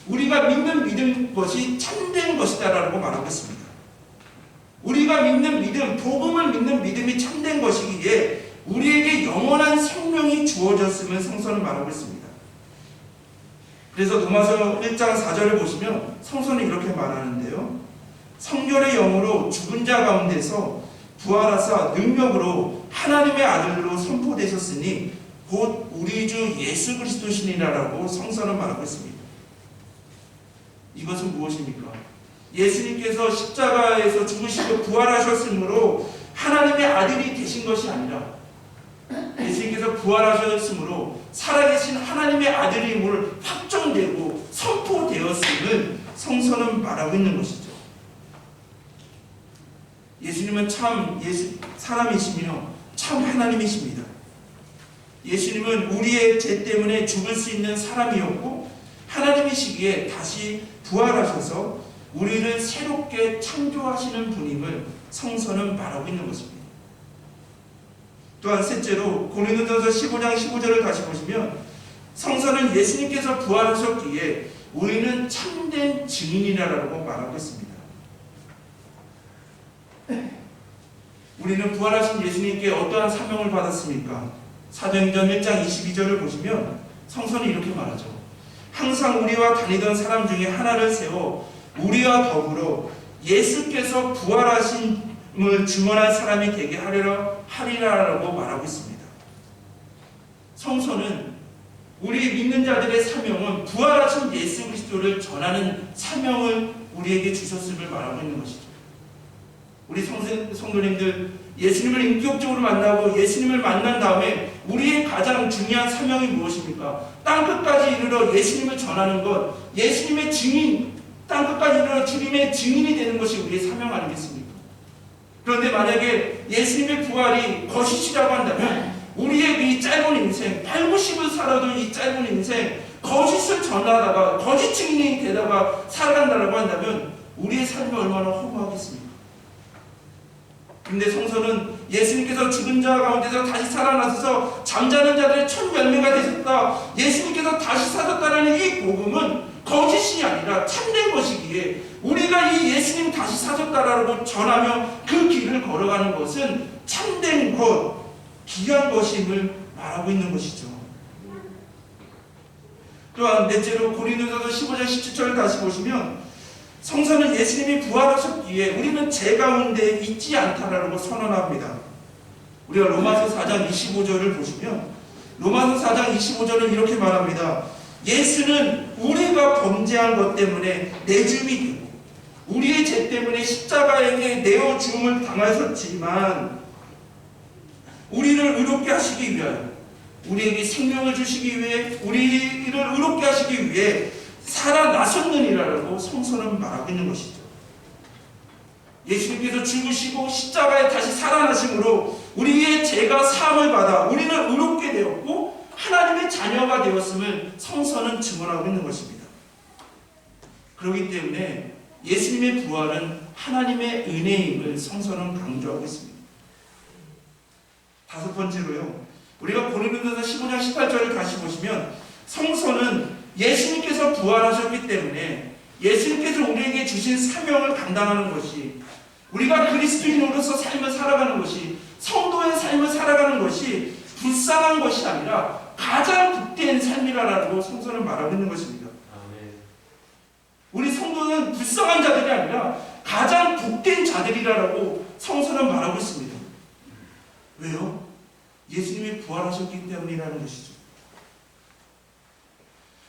Speaker 1: 우리가 믿는 믿음 것이 참된 것이다라고 말하고 있습니다. 우리가 믿는 믿음, 복음을 믿는 믿음이 참된 것이기에 우리에게 영원한 생명이 주어졌음을 성서는 말하고 있습니다. 그래서 로마서 1장 4절을 보시면 성서는 이렇게 말하는데요. 성결의 영으로 죽은 자 가운데서 부활하사 능력으로 하나님의 아들로 선포되셨으니 곧 우리 주 예수 그리스도시니라라고 성서는 말하고 있습니다. 이것은 무엇입니까? 예수님께서 십자가에서 죽으시고 부활하셨으므로 하나님의 아들이 되신 것이 아니라 예수님께서 부활하셨으므로 살아계신 하나님의 아들임을 확정되고 선포되었음을 성서는 말하고 있는 것이죠. 예수님은 참 사람이시며 참 하나님이십니다. 예수님은 우리의 죄 때문에 죽을 수 있는 사람이었고 하나님이시기에 다시 부활하셔서 우리를 새롭게 창조하시는 분임을 성서는 말하고 있는 것입니다. 또한 셋째로 고린도전서 15장 15절을 다시 보시면 성서는 예수님께서 부활하셨기에 우리는 참된 증인이라고 말하고 있습니다. 우리는 부활하신 예수님께 어떠한 사명을 받았습니까? 사도행전 1장 22절을 보시면 성서는 이렇게 말하죠. 항상 우리와 다니던 사람 중에 하나를 세워 우리와 더불어 예수께서 부활하심을 증언할 사람이 되게 하리라라고 말하고 있습니다. 성서는 우리 믿는 자들의 사명은 부활하신 예수 그리스도를 전하는 사명을 우리에게 주셨음을 말하고 있는 것이죠. 우리 성도님들 예수님을 인격적으로 만나고 예수님을 만난 다음에 우리의 가장 중요한 사명이 무엇입니까? 땅끝까지 이르러 예수님을 전하는 것, 예수님의 증인, 땅끝까지 이르러 주님의 증인이 되는 것이 우리의 사명 아니겠습니까? 그런데 만약에 예수님의 부활이 거짓이라고 한다면 우리의 이 짧은 인생, 80을 살아도 이 짧은 인생 거짓을 전하다가 거짓 증인이 되다가 살아간다고 한다면 우리의 삶이 얼마나 허무하겠습니까? 근데 성서는 예수님께서 죽은 자 가운데서 다시 살아나셔서 잠자는 자들의 첫 열매가 되셨다, 예수님께서 다시 사셨다는 이 복음은 거짓이 아니라 참된 것이기에 우리가 이 예수님 다시 사셨다라고 전하며 그 길을 걸어가는 것은 참된 것, 귀한 것임을 말하고 있는 것이죠. 또한 넷째로 고린도전서 15장 17절을 다시 보시면 성서는 예수님이 부활하셨기에 우리는 죄 가운데 있지 않다라고 선언합니다. 우리가 로마서 4장 25절을 보시면 로마서 4장 25절은 이렇게 말합니다. 예수는 우리가 범죄한 것 때문에 내줌이 되고 우리의 죄 때문에 십자가에게 내어 죽음을 당하셨지만 우리를 의롭게 하시기 위하여, 우리에게 생명을 주시기 위해, 우리를 의롭게 하시기 위해 살아나셨느니라고 성서는 말하고 있는 것이죠. 예수님께서 죽으시고 십자가에 다시 살아나심으로 우리의 죄가 사함을 받아 우리는 의롭게 되었고 하나님의 자녀가 되었음을 성서는 증언하고 있는 것입니다. 그렇기 때문에 예수님의 부활은 하나님의 은혜임을 성서는 강조하고 있습니다. 다섯 번째로요, 우리가 고린도전서 15장 18절을 다시 보시면 성서는 예수님께서 부활하셨기 때문에 예수님께서 우리에게 주신 사명을 감당하는 것이, 우리가 그리스도인으로서 삶을 살아가는 것이, 성도의 삶을 살아가는 것이 불쌍한 것이 아니라 가장 복된 삶이라고 성서는 말하고 있는 것입니다. 우리 성도는 불쌍한 자들이 아니라 가장 복된 자들이라고 성서는 말하고 있습니다. 왜요? 예수님이 부활하셨기 때문이라는 것이죠.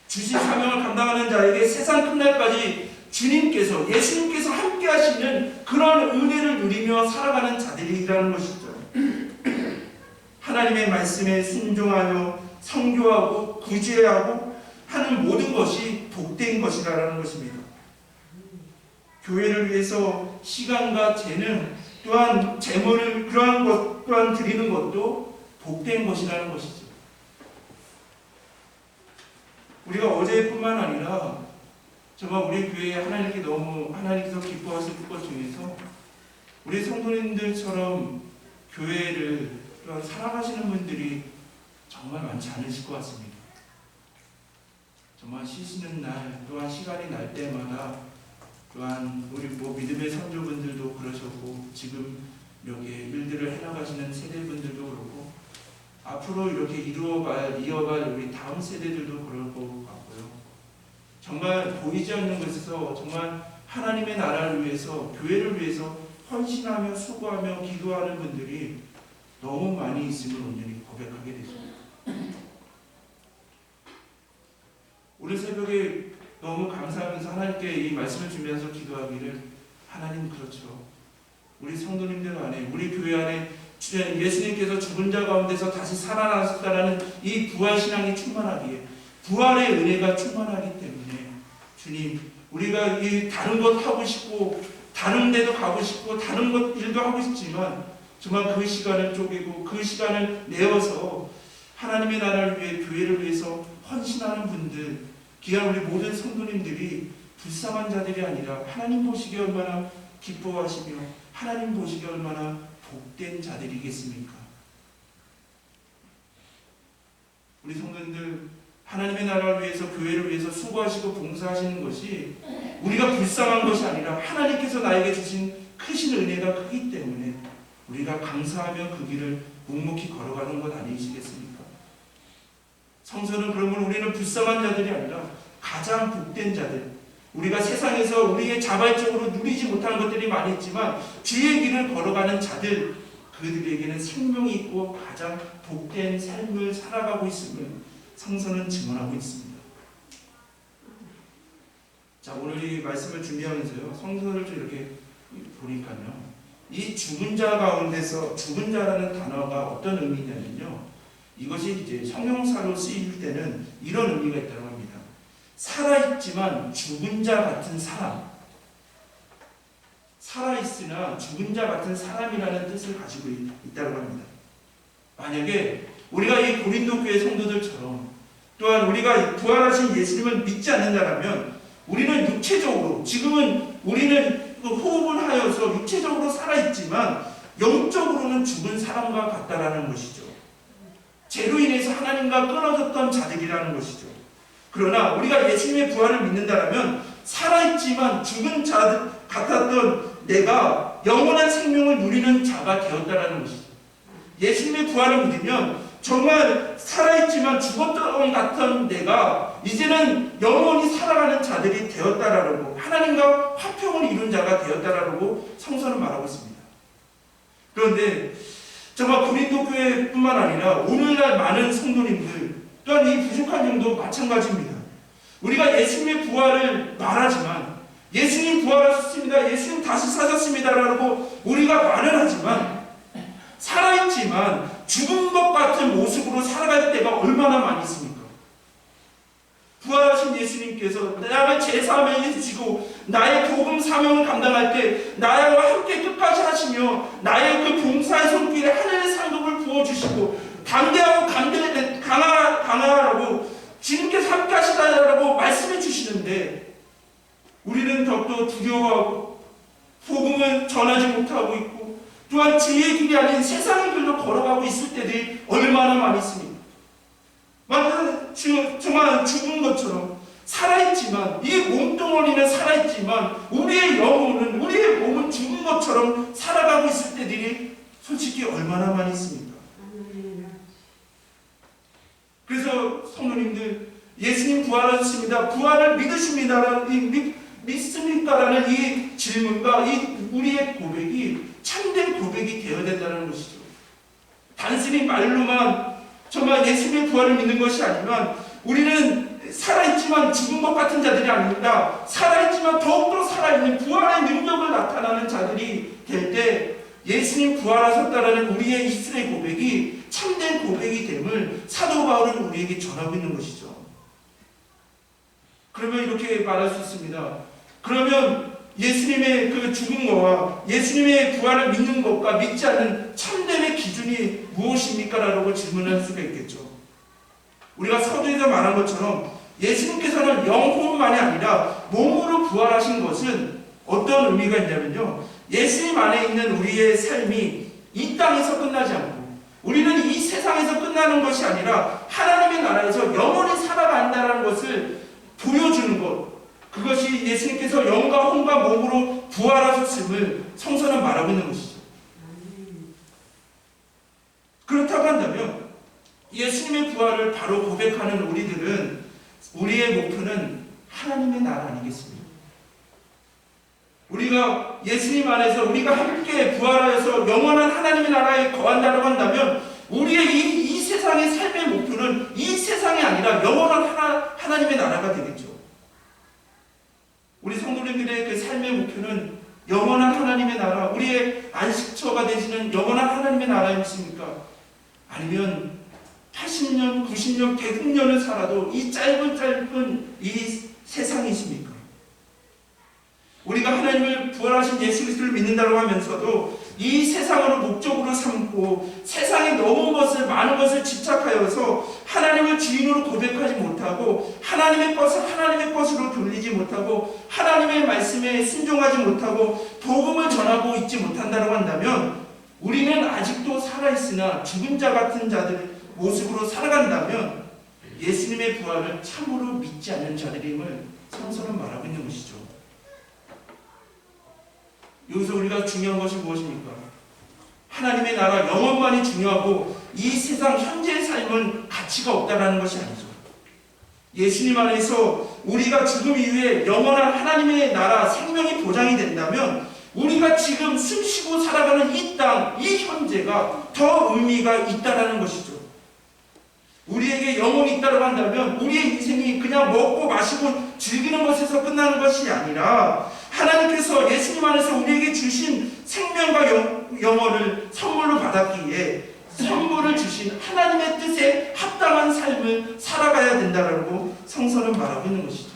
Speaker 1: 주신 사명을 감당하는 자에게 세상 끝날까지 주님께서, 예수님께서 함께 하시는 그런 은혜를 누리며 살아가는 자들이라는 것이죠. 하나님의 말씀에 순종하며 선교하고 구제하고 하는 모든 것이 복된 것이라는 것입니다. 교회를 위해서 시간과 재능 또한 재물을 그러한 것 또한 드리는 것도 복된 것이라는 것이죠. 우리가 어제뿐만 아니라 정말 우리 교회에 하나님께서 기뻐하실 것 중에서 우리 성도님들처럼 교회를 또한 사랑하시는 분들이 정말 많지 않으실 것 같습니다. 정말 쉬시는 날 또한 시간이 날 때마다 또한 우리 믿음의 선조분들도 그러셨고 지금 이렇게 일들을 해나가시는 세대분들도 그렇고 앞으로 이렇게 이어갈 우리 다음 세대들도 그럴 것 같고요. 정말 보이지 않는 곳에서 정말 하나님의 나라를 위해서 교회를 위해서 헌신하며 수고하며 기도하는 분들이 너무 많이 있음을 온전히 고백하게 되십니다. 오늘 새벽에 너무 감사하면서 하나님께 이 말씀을 준비해서 기도하기를 하나님 그렇죠. 우리 성도님들 안에 우리 교회 안에 예수님께서 죽은 자 가운데서 다시 살아나셨다라는 이 부활신앙이 충만하기에 부활의 은혜가 충만하기 때문에 주님 우리가 이 다른 것 하고 싶고 다른 데도 가고 싶고 다른 것 일도 하고 싶지만 정말 그 시간을 쪼개고 그 시간을 내어서 하나님의 나라를 위해 교회를 위해서 헌신하는 분들 귀한 우리 모든 성도님들이 불쌍한 자들이 아니라 하나님 보시기에 얼마나 기뻐하시며 하나님 보시기에 얼마나 복된 자들이겠습니까? 우리 성도님들 하나님의 나라를 위해서 교회를 위해서 수고하시고 봉사하시는 것이 우리가 불쌍한 것이 아니라 하나님께서 나에게 주신 크신 은혜가 크기 때문에 우리가 감사하며 그 길을 묵묵히 걸어가는 것 아니시겠습니까? 성서는 그러면 우리는 불쌍한 자들이 아니라 가장 복된 자들, 우리가 세상에서 우리의 자발적으로 누리지 못하는 것들이 많이 있지만 주의 길을 걸어가는 자들, 그들에게는 생명이 있고 가장 복된 삶을 살아가고 있음을 성서는 증언하고 있습니다. 자, 오늘 이 말씀을 준비하면서요, 성서를 좀 이렇게 보니까요, 이 죽은 자 가운데서 죽은 자라는 단어가 어떤 의미냐면요, 이것이 이제 형용사로 쓰일 때는 이런 의미가 있다고 합니다. 살아있지만 죽은 자 같은 사람, 살아있으나 죽은 자 같은 사람이라는 뜻을 가지고 있다고 합니다. 만약에 우리가 이 고린도 교회 성도들처럼 또한 우리가 부활하신 예수님을 믿지 않는다면 우리는 육체적으로 지금은 우리는 호흡을 하여서 육체적으로 살아있지만 영적으로는 죽은 사람과 같다라는 것이죠. 죄로 인해서 하나님과 끊어졌던 자들이라는 것이죠. 그러나 우리가 예수님의 부활을 믿는다면 살아있지만 죽은 자 같았던 내가 영원한 생명을 누리는 자가 되었다라는 것이죠. 예수님의 부활을 믿으면 정말 살아있지만 죽었던 같은 내가 이제는 영원히 살아가는 자들이 되었다라고 하나님과 화평을 이룬 자가 되었다라고 성서는 말하고 있습니다. 그런데 정말 고린도 교회뿐만 아니라 오늘날 많은 성도님들 또한 이 부족한 영도 마찬가지입니다. 우리가 예수님의 부활을 말하지만 예수님 부활하셨습니다. 예수님 다시 사셨습니다라고 우리가 말을 하지만 살아있지만 죽은 것 같은 모습으로 살아갈 때가 얼마나 많이 있습니까? 부활하신 예수님께서 나를 제사함에 해주시고 나의 복음 사명을 감당할 때 나와 함께 끝까지 하시며 나의 그 봉사의 손길에 하늘의 상급을 부어주시고 담대하고 강하라고 주님께서 함께 하시다라고 말씀해 주시는데 우리는 더욱더 두려워하고 복음을 전하지 못하고 있고 또한 주의 길이 아닌 세상의 길로 걸어가고 있을 때들이 얼마나 많이 있습니까? 정말 죽은 것처럼 살아있지만 이 몸뚱어리는 살아있지만 우리의 영혼은 우리의 몸은 죽은 것처럼 살아가고 있을 때들이 솔직히 얼마나 많이 있습니까? 그래서 성도님들 예수님 부활하셨습니다. 부활을 믿습니까라는 이 질문과 이 우리의 고백이 참된 고백이 되어야 된다는 것이죠. 단순히 말로만 정말 예수님의 부활을 믿는 것이 아니면 우리는 살아있지만 죽은 것 같은 자들이 아닙니다. 살아있지만 더욱더 살아있는 부활의 능력을 나타나는 자들이 될 때 예수님 부활하셨다라는 우리의 이스라엘 고백이 참된 고백이 됨을 사도 바울은 우리에게 전하고 있는 것이죠. 그러면 이렇게 말할 수 있습니다. 그러면 예수님의 그 죽은 것과 예수님의 부활을 믿는 것과 믿지 않는 참됨의 기준이 무엇입니까? 라고 질문할 수가 있겠죠. 우리가 서두에서 말한 것처럼 예수님께서는 영혼만이 아니라 몸으로 부활하신 것은 어떤 의미가 있냐면요, 예수님 안에 있는 우리의 삶이 이 땅에서 끝나지 않고 우리는 이 세상에서 끝나는 것이 아니라 하나님의 나라에서 영원히 살아간다는 것을 보여주는 것, 그것이 예수님께서 영과 혼과 몸으로 부활하셨음을 성서는 말하고 있는 것이죠. 그렇다고 한다면 예수님의 부활을 바로 고백하는 우리들은 우리의 목표는 하나님의 나라 아니겠습니까? 우리가 예수님 안에서 우리가 함께 부활하여서 영원한 하나님의 나라에 거한다고 한다면 우리의 이 세상의 삶의 목표는 이 세상이 아니라 영원한 하나님의 나라가 되겠죠. 우리 성도님들의 그 삶의 목표는 영원한 하나님의 나라, 우리의 안식처가 되시는 영원한 하나님의 나라이십니까? 아니면 80년, 90년, 100년을 살아도 이 짧은 이 세상이십니까? 우리가 하나님을 부활하신 예수 그리스도를 믿는다고 하면서도 이 세상으로 목적으로 삼고 세상에 너무 많은 것을 집착하여서 하나님을 주인으로 고백하지 못하고 하나님의 것을 하나님의 것으로 돌리지 못하고 하나님의 말씀에 순종하지 못하고 복음을 전하고 있지 못한다고 한다면 우리는 아직도 살아있으나 죽은 자 같은 자들의 모습으로 살아간다면 예수님의 부활을 참으로 믿지 않는 자들임을 성서는 말하고 있는 것이죠. 여기서 우리가 중요한 것이 무엇입니까? 하나님의 나라 영원만이 중요하고 이 세상 현재의 삶은 가치가 없다라는 것이 아니죠. 예수님 안에서 우리가 죽음 이후에 영원한 하나님의 나라 생명이 보장이 된다면 우리가 지금 숨쉬고 살아가는 이 땅, 이 현재가 더 의미가 있다라는 것이죠. 우리에게 영혼이 있다고 한다면 우리의 인생이 그냥 먹고 마시고 즐기는 것에서 끝나는 것이 아니라 하나님께서 예수님 안에서 우리에게 주신 생명과 영혼을 선물로 받았기에 선물을 주신 하나님의 뜻에 합당한 삶을 살아가야 된다라고 성서는 말하고 있는 것이죠.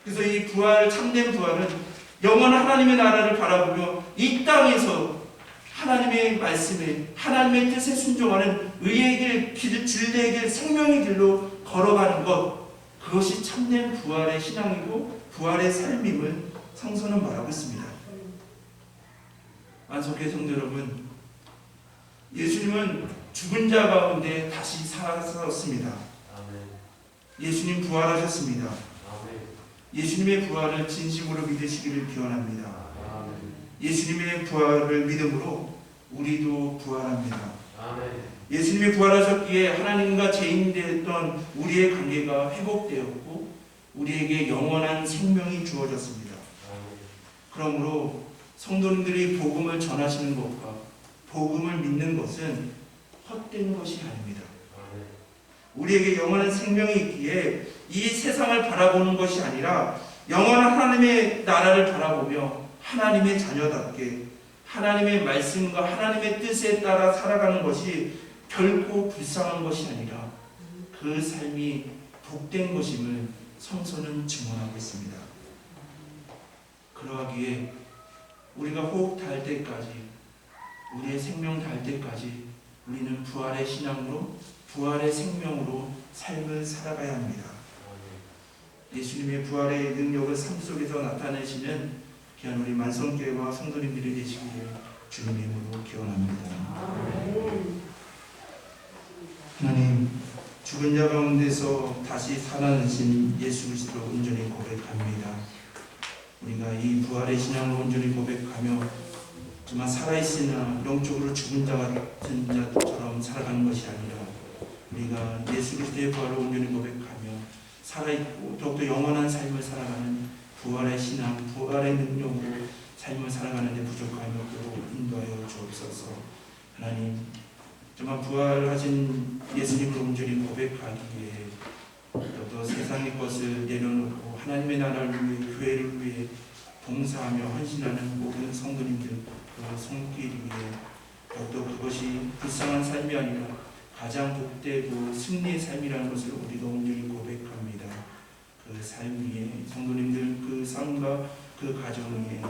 Speaker 1: 그래서 이 부활, 참된 부활은 영원한 하나님의 나라를 바라보며 이 땅에서 하나님의 말씀에 하나님의 뜻에 순종하는 의의 길, 진리의 길, 생명의 길로 걸어가는 것, 그것이 참된 부활의 신앙이고 부활의 삶임을 성서는 말하고 있습니다. 안석회 성도 여러분, 예수님은 죽은 자 가운데 다시 살아섰습니다. 예수님 부활하셨습니다. 예수님의 부활을 진심으로 믿으시기를 기원합니다. 예수님의 부활을 믿음으로 우리도 부활합니다. 예수님이 부활하셨기에 하나님과 죄인되었던 우리의 관계가 회복되었고 우리에게 영원한 생명이 주어졌습니다. 그러므로 성도님들이 복음을 전하시는 것과 복음을 믿는 것은 헛된 것이 아닙니다. 우리에게 영원한 생명이 있기에 이 세상을 바라보는 것이 아니라 영원한 하나님의 나라를 바라보며 하나님의 자녀답게 하나님의 말씀과 하나님의 뜻에 따라 살아가는 것이 결코 불쌍한 것이 아니라 그 삶이 복된 것임을 성서는 증언하고 있습니다. 그러하기에 우리가 호흡 닿을 때까지, 우리의 생명 닿을 때까지 우리는 부활의 신앙으로, 부활의 생명으로 삶을 살아가야 합니다. 예수님의 부활의 능력을 삶 속에서 나타내시는 귀한 우리 만성교회와 성도님들이 되시기를 주님의 이름으로 기원합니다. 하나님, 죽은 자 가운데서 다시 살아나신 예수 그리스도로 온전히 고백합니다. 우리가 이 부활의 신앙을 온전히 고백하며 정말 살아있으나 영적으로 죽은 자 같은 자처럼 살아가는 것이 아니라 우리가 예수 그리스도의 부활을 온전히 고백하며 살아있고 더욱더 영원한 삶을 살아가는 부활의 신앙, 부활의 능력으로 삶을 살아가는 데 부족함이 없도록 인도하여 주옵소서. 하나님, 정말 부활하신 예수님을 온전히 고백하기에 또 세상의 것을 내려놓고 하나님의 나라를 위해 교회를 위해 봉사하며 헌신하는 모든 성도님들 그 손길 위에 또 그것이 불쌍한 삶이 아니라 가장 복되고 승리의 삶이라는 것을 우리가 온전히 고백합니다. 그 삶 위에 성도님들 그 삶과 그 가정 위에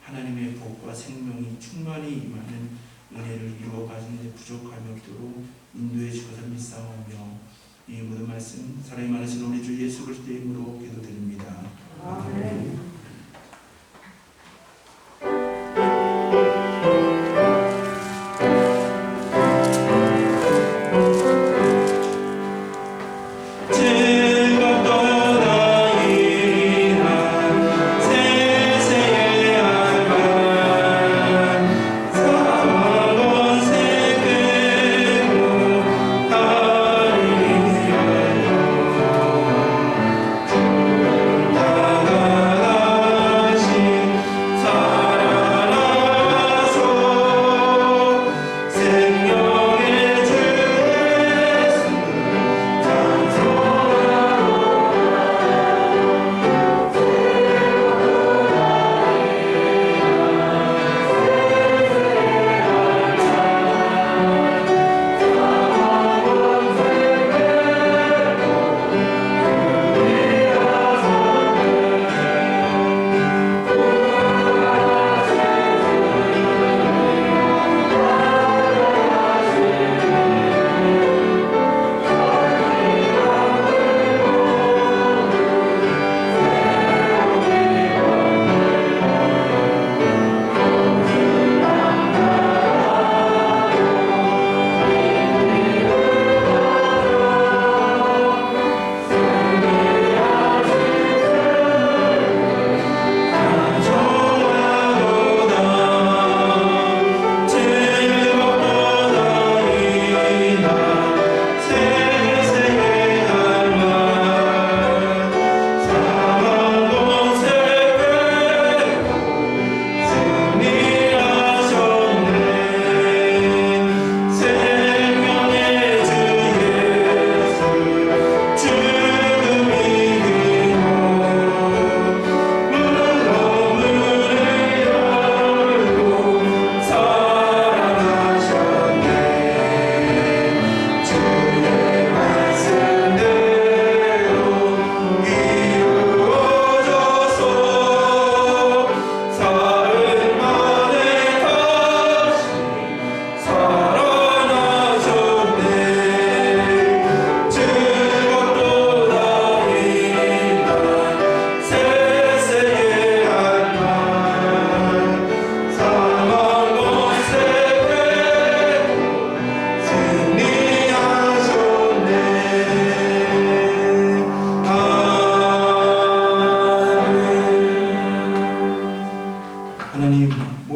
Speaker 1: 하나님의 복과 생명이 충만히 임하는 은혜를 이루어가는 데 부족함이 없도록 인도해 주셔서 믿사오며 이 모든 말씀 사랑이 많으신 우리 주 예수 그리스도의 이름으로 기도드립니다. 아멘.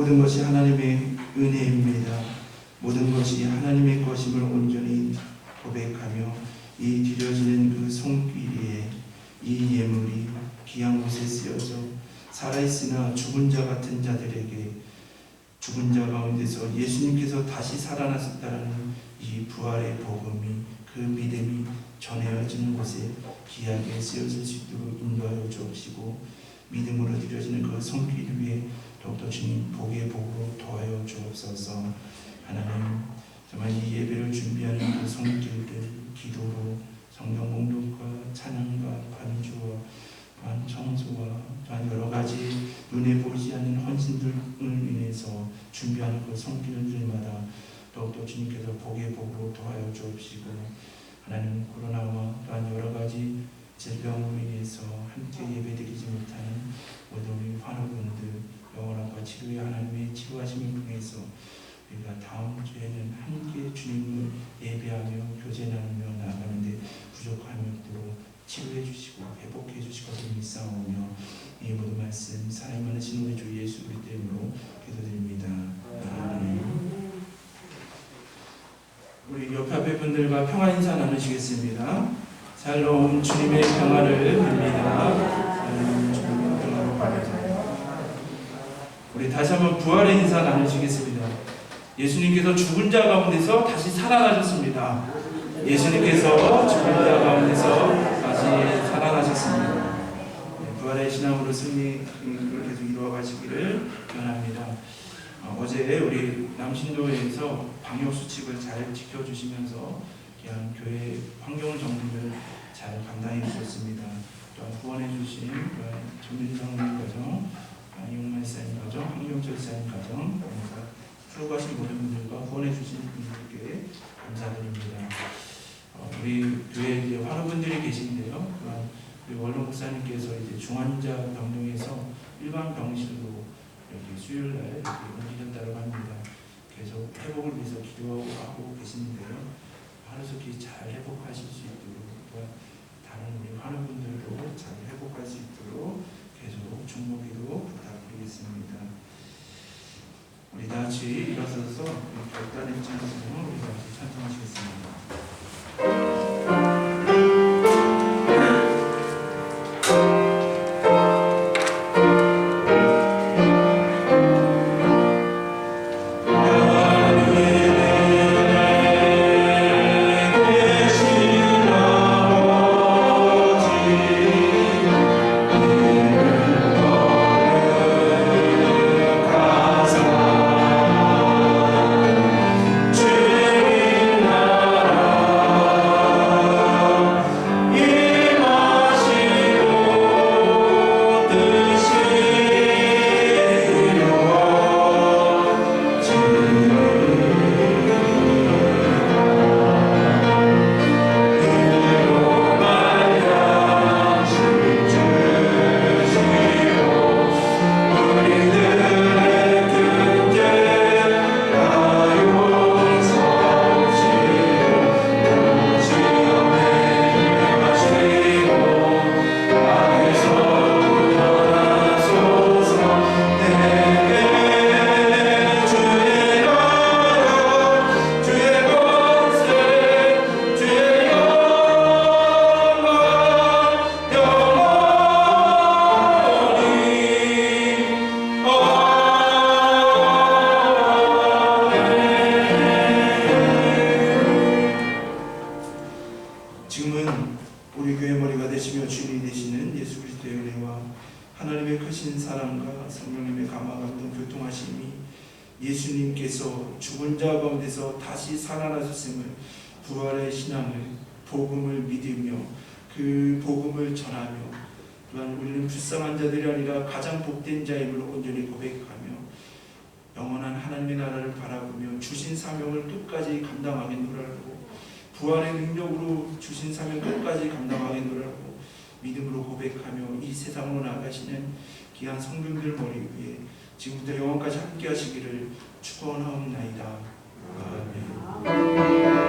Speaker 1: 모든 것이 하나님의 은혜입니다. 모든 것이 하나님의 것임을 온전히 고백하며 이 드려지는 그 손길에 이 예물이 귀한 곳에 쓰여져 살아있으나 죽은 자 같은 자들에게 죽은 자 가운데서 예수님께서 다시 살아나셨다는 이 부활의 복음이 그 믿음이 전해지는 곳에 귀하게 쓰여질 수 있도록 인도하여 주옵시고 믿음으로 드려지는 그 손길 위에 더욱더 주님 복의 복으로 더하여 주옵소서. 하나님 정말 이 예배를 준비하는 그 손길들 기도로 성경 공독과 찬양과 반주와 또한 청소와 또한 여러 가지 눈에 보이지 않는 헌신들을 인해서 준비하는 그 손길들마다 더욱더 주님께서 복의 복으로 더하여 주옵시고 하나님 코로나와 또한 여러 가지 질병으로 인해서 함께 예배드리지 못하는 모든 우리 환우분들 영원함과 치료의 하나님의 치료하심을 통해서 우리가 다음 주에는 함께 주님을 예배하며 교제 나누며 나아가는데 부족함이 없도록 치료해 주시고 회복해 주실 것을 믿사오며 이 모든 말씀 사랑이 많으신 우리 주 예수 그리스도 이름으로 기도드립니다. 아멘. 우리 옆에 앞에 분들과 평화 인사 나누시겠습니다. 샬롬 주님의 평화를 빕니다. 주님의 평화를 바라자. 우리 다시 한번 부활의 인사 나누시겠습니다. 예수님께서 죽은 자 가운데서 다시 살아나셨습니다. 예수님께서 죽은 자 가운데서 다시 살아나셨습니다. 부활의 신앙으로 승리를 계속 이루어 가시기를 기원합니다. 어제 우리 남신도에서 방역 수칙을 잘 지켜주시면서 그냥 교회 환경 정리를 잘 감당해 주셨습니다. 또한 후원해 주신 전민성 가정, 이용만 사님 가정, 황경철 사님 가정, 수고하신 모든 분들과 후원해 주신 분들께 감사드립니다. 우리 교회에 이제 환우분들이 계신데요. 우리 원로 목사님께서 이제 중환자 병동에서 일반 병실로 이렇게 수요일날 이렇게 옮기셨다고 합니다. 계속 회복을 위해서 기도하고 계시는데요. 하루속히 잘 회복하실 수 있도록 다른 우리 환우분들도 잘 회복할 수 있도록 계속 중보기도 부탁드리겠습니다. 우리 다 같이 일어서서 결단의 찬송을 우리 같이 찬송하시겠습니다. 지금은 우리 교회 머리가 되시며 주인이 되시는 예수 그리스도의 은혜와 하나님의 크신 사랑과 성령님의 감화 감동 교통하심이 예수님께서 죽은 자 가운데서 다시 살아나셨음을 부활의 신앙을 복음을 믿으며 그 복음을 전하며 또한 우리는 불쌍한 자들이 아니라 가장 복된 자임을 온전히 고백하며 영원한 하나님의 나라를 바라보며 주신 사명을 끝까지 감당하겠노라고 부활의 능력으로 주신 사명 끝까지 감당하겠노라고 믿음으로 고백하며 이 세상으로 나가시는 귀한 성도들 머리 위에 지금부터 영원까지 함께 하시기를 축원하옵나이다. 아멘.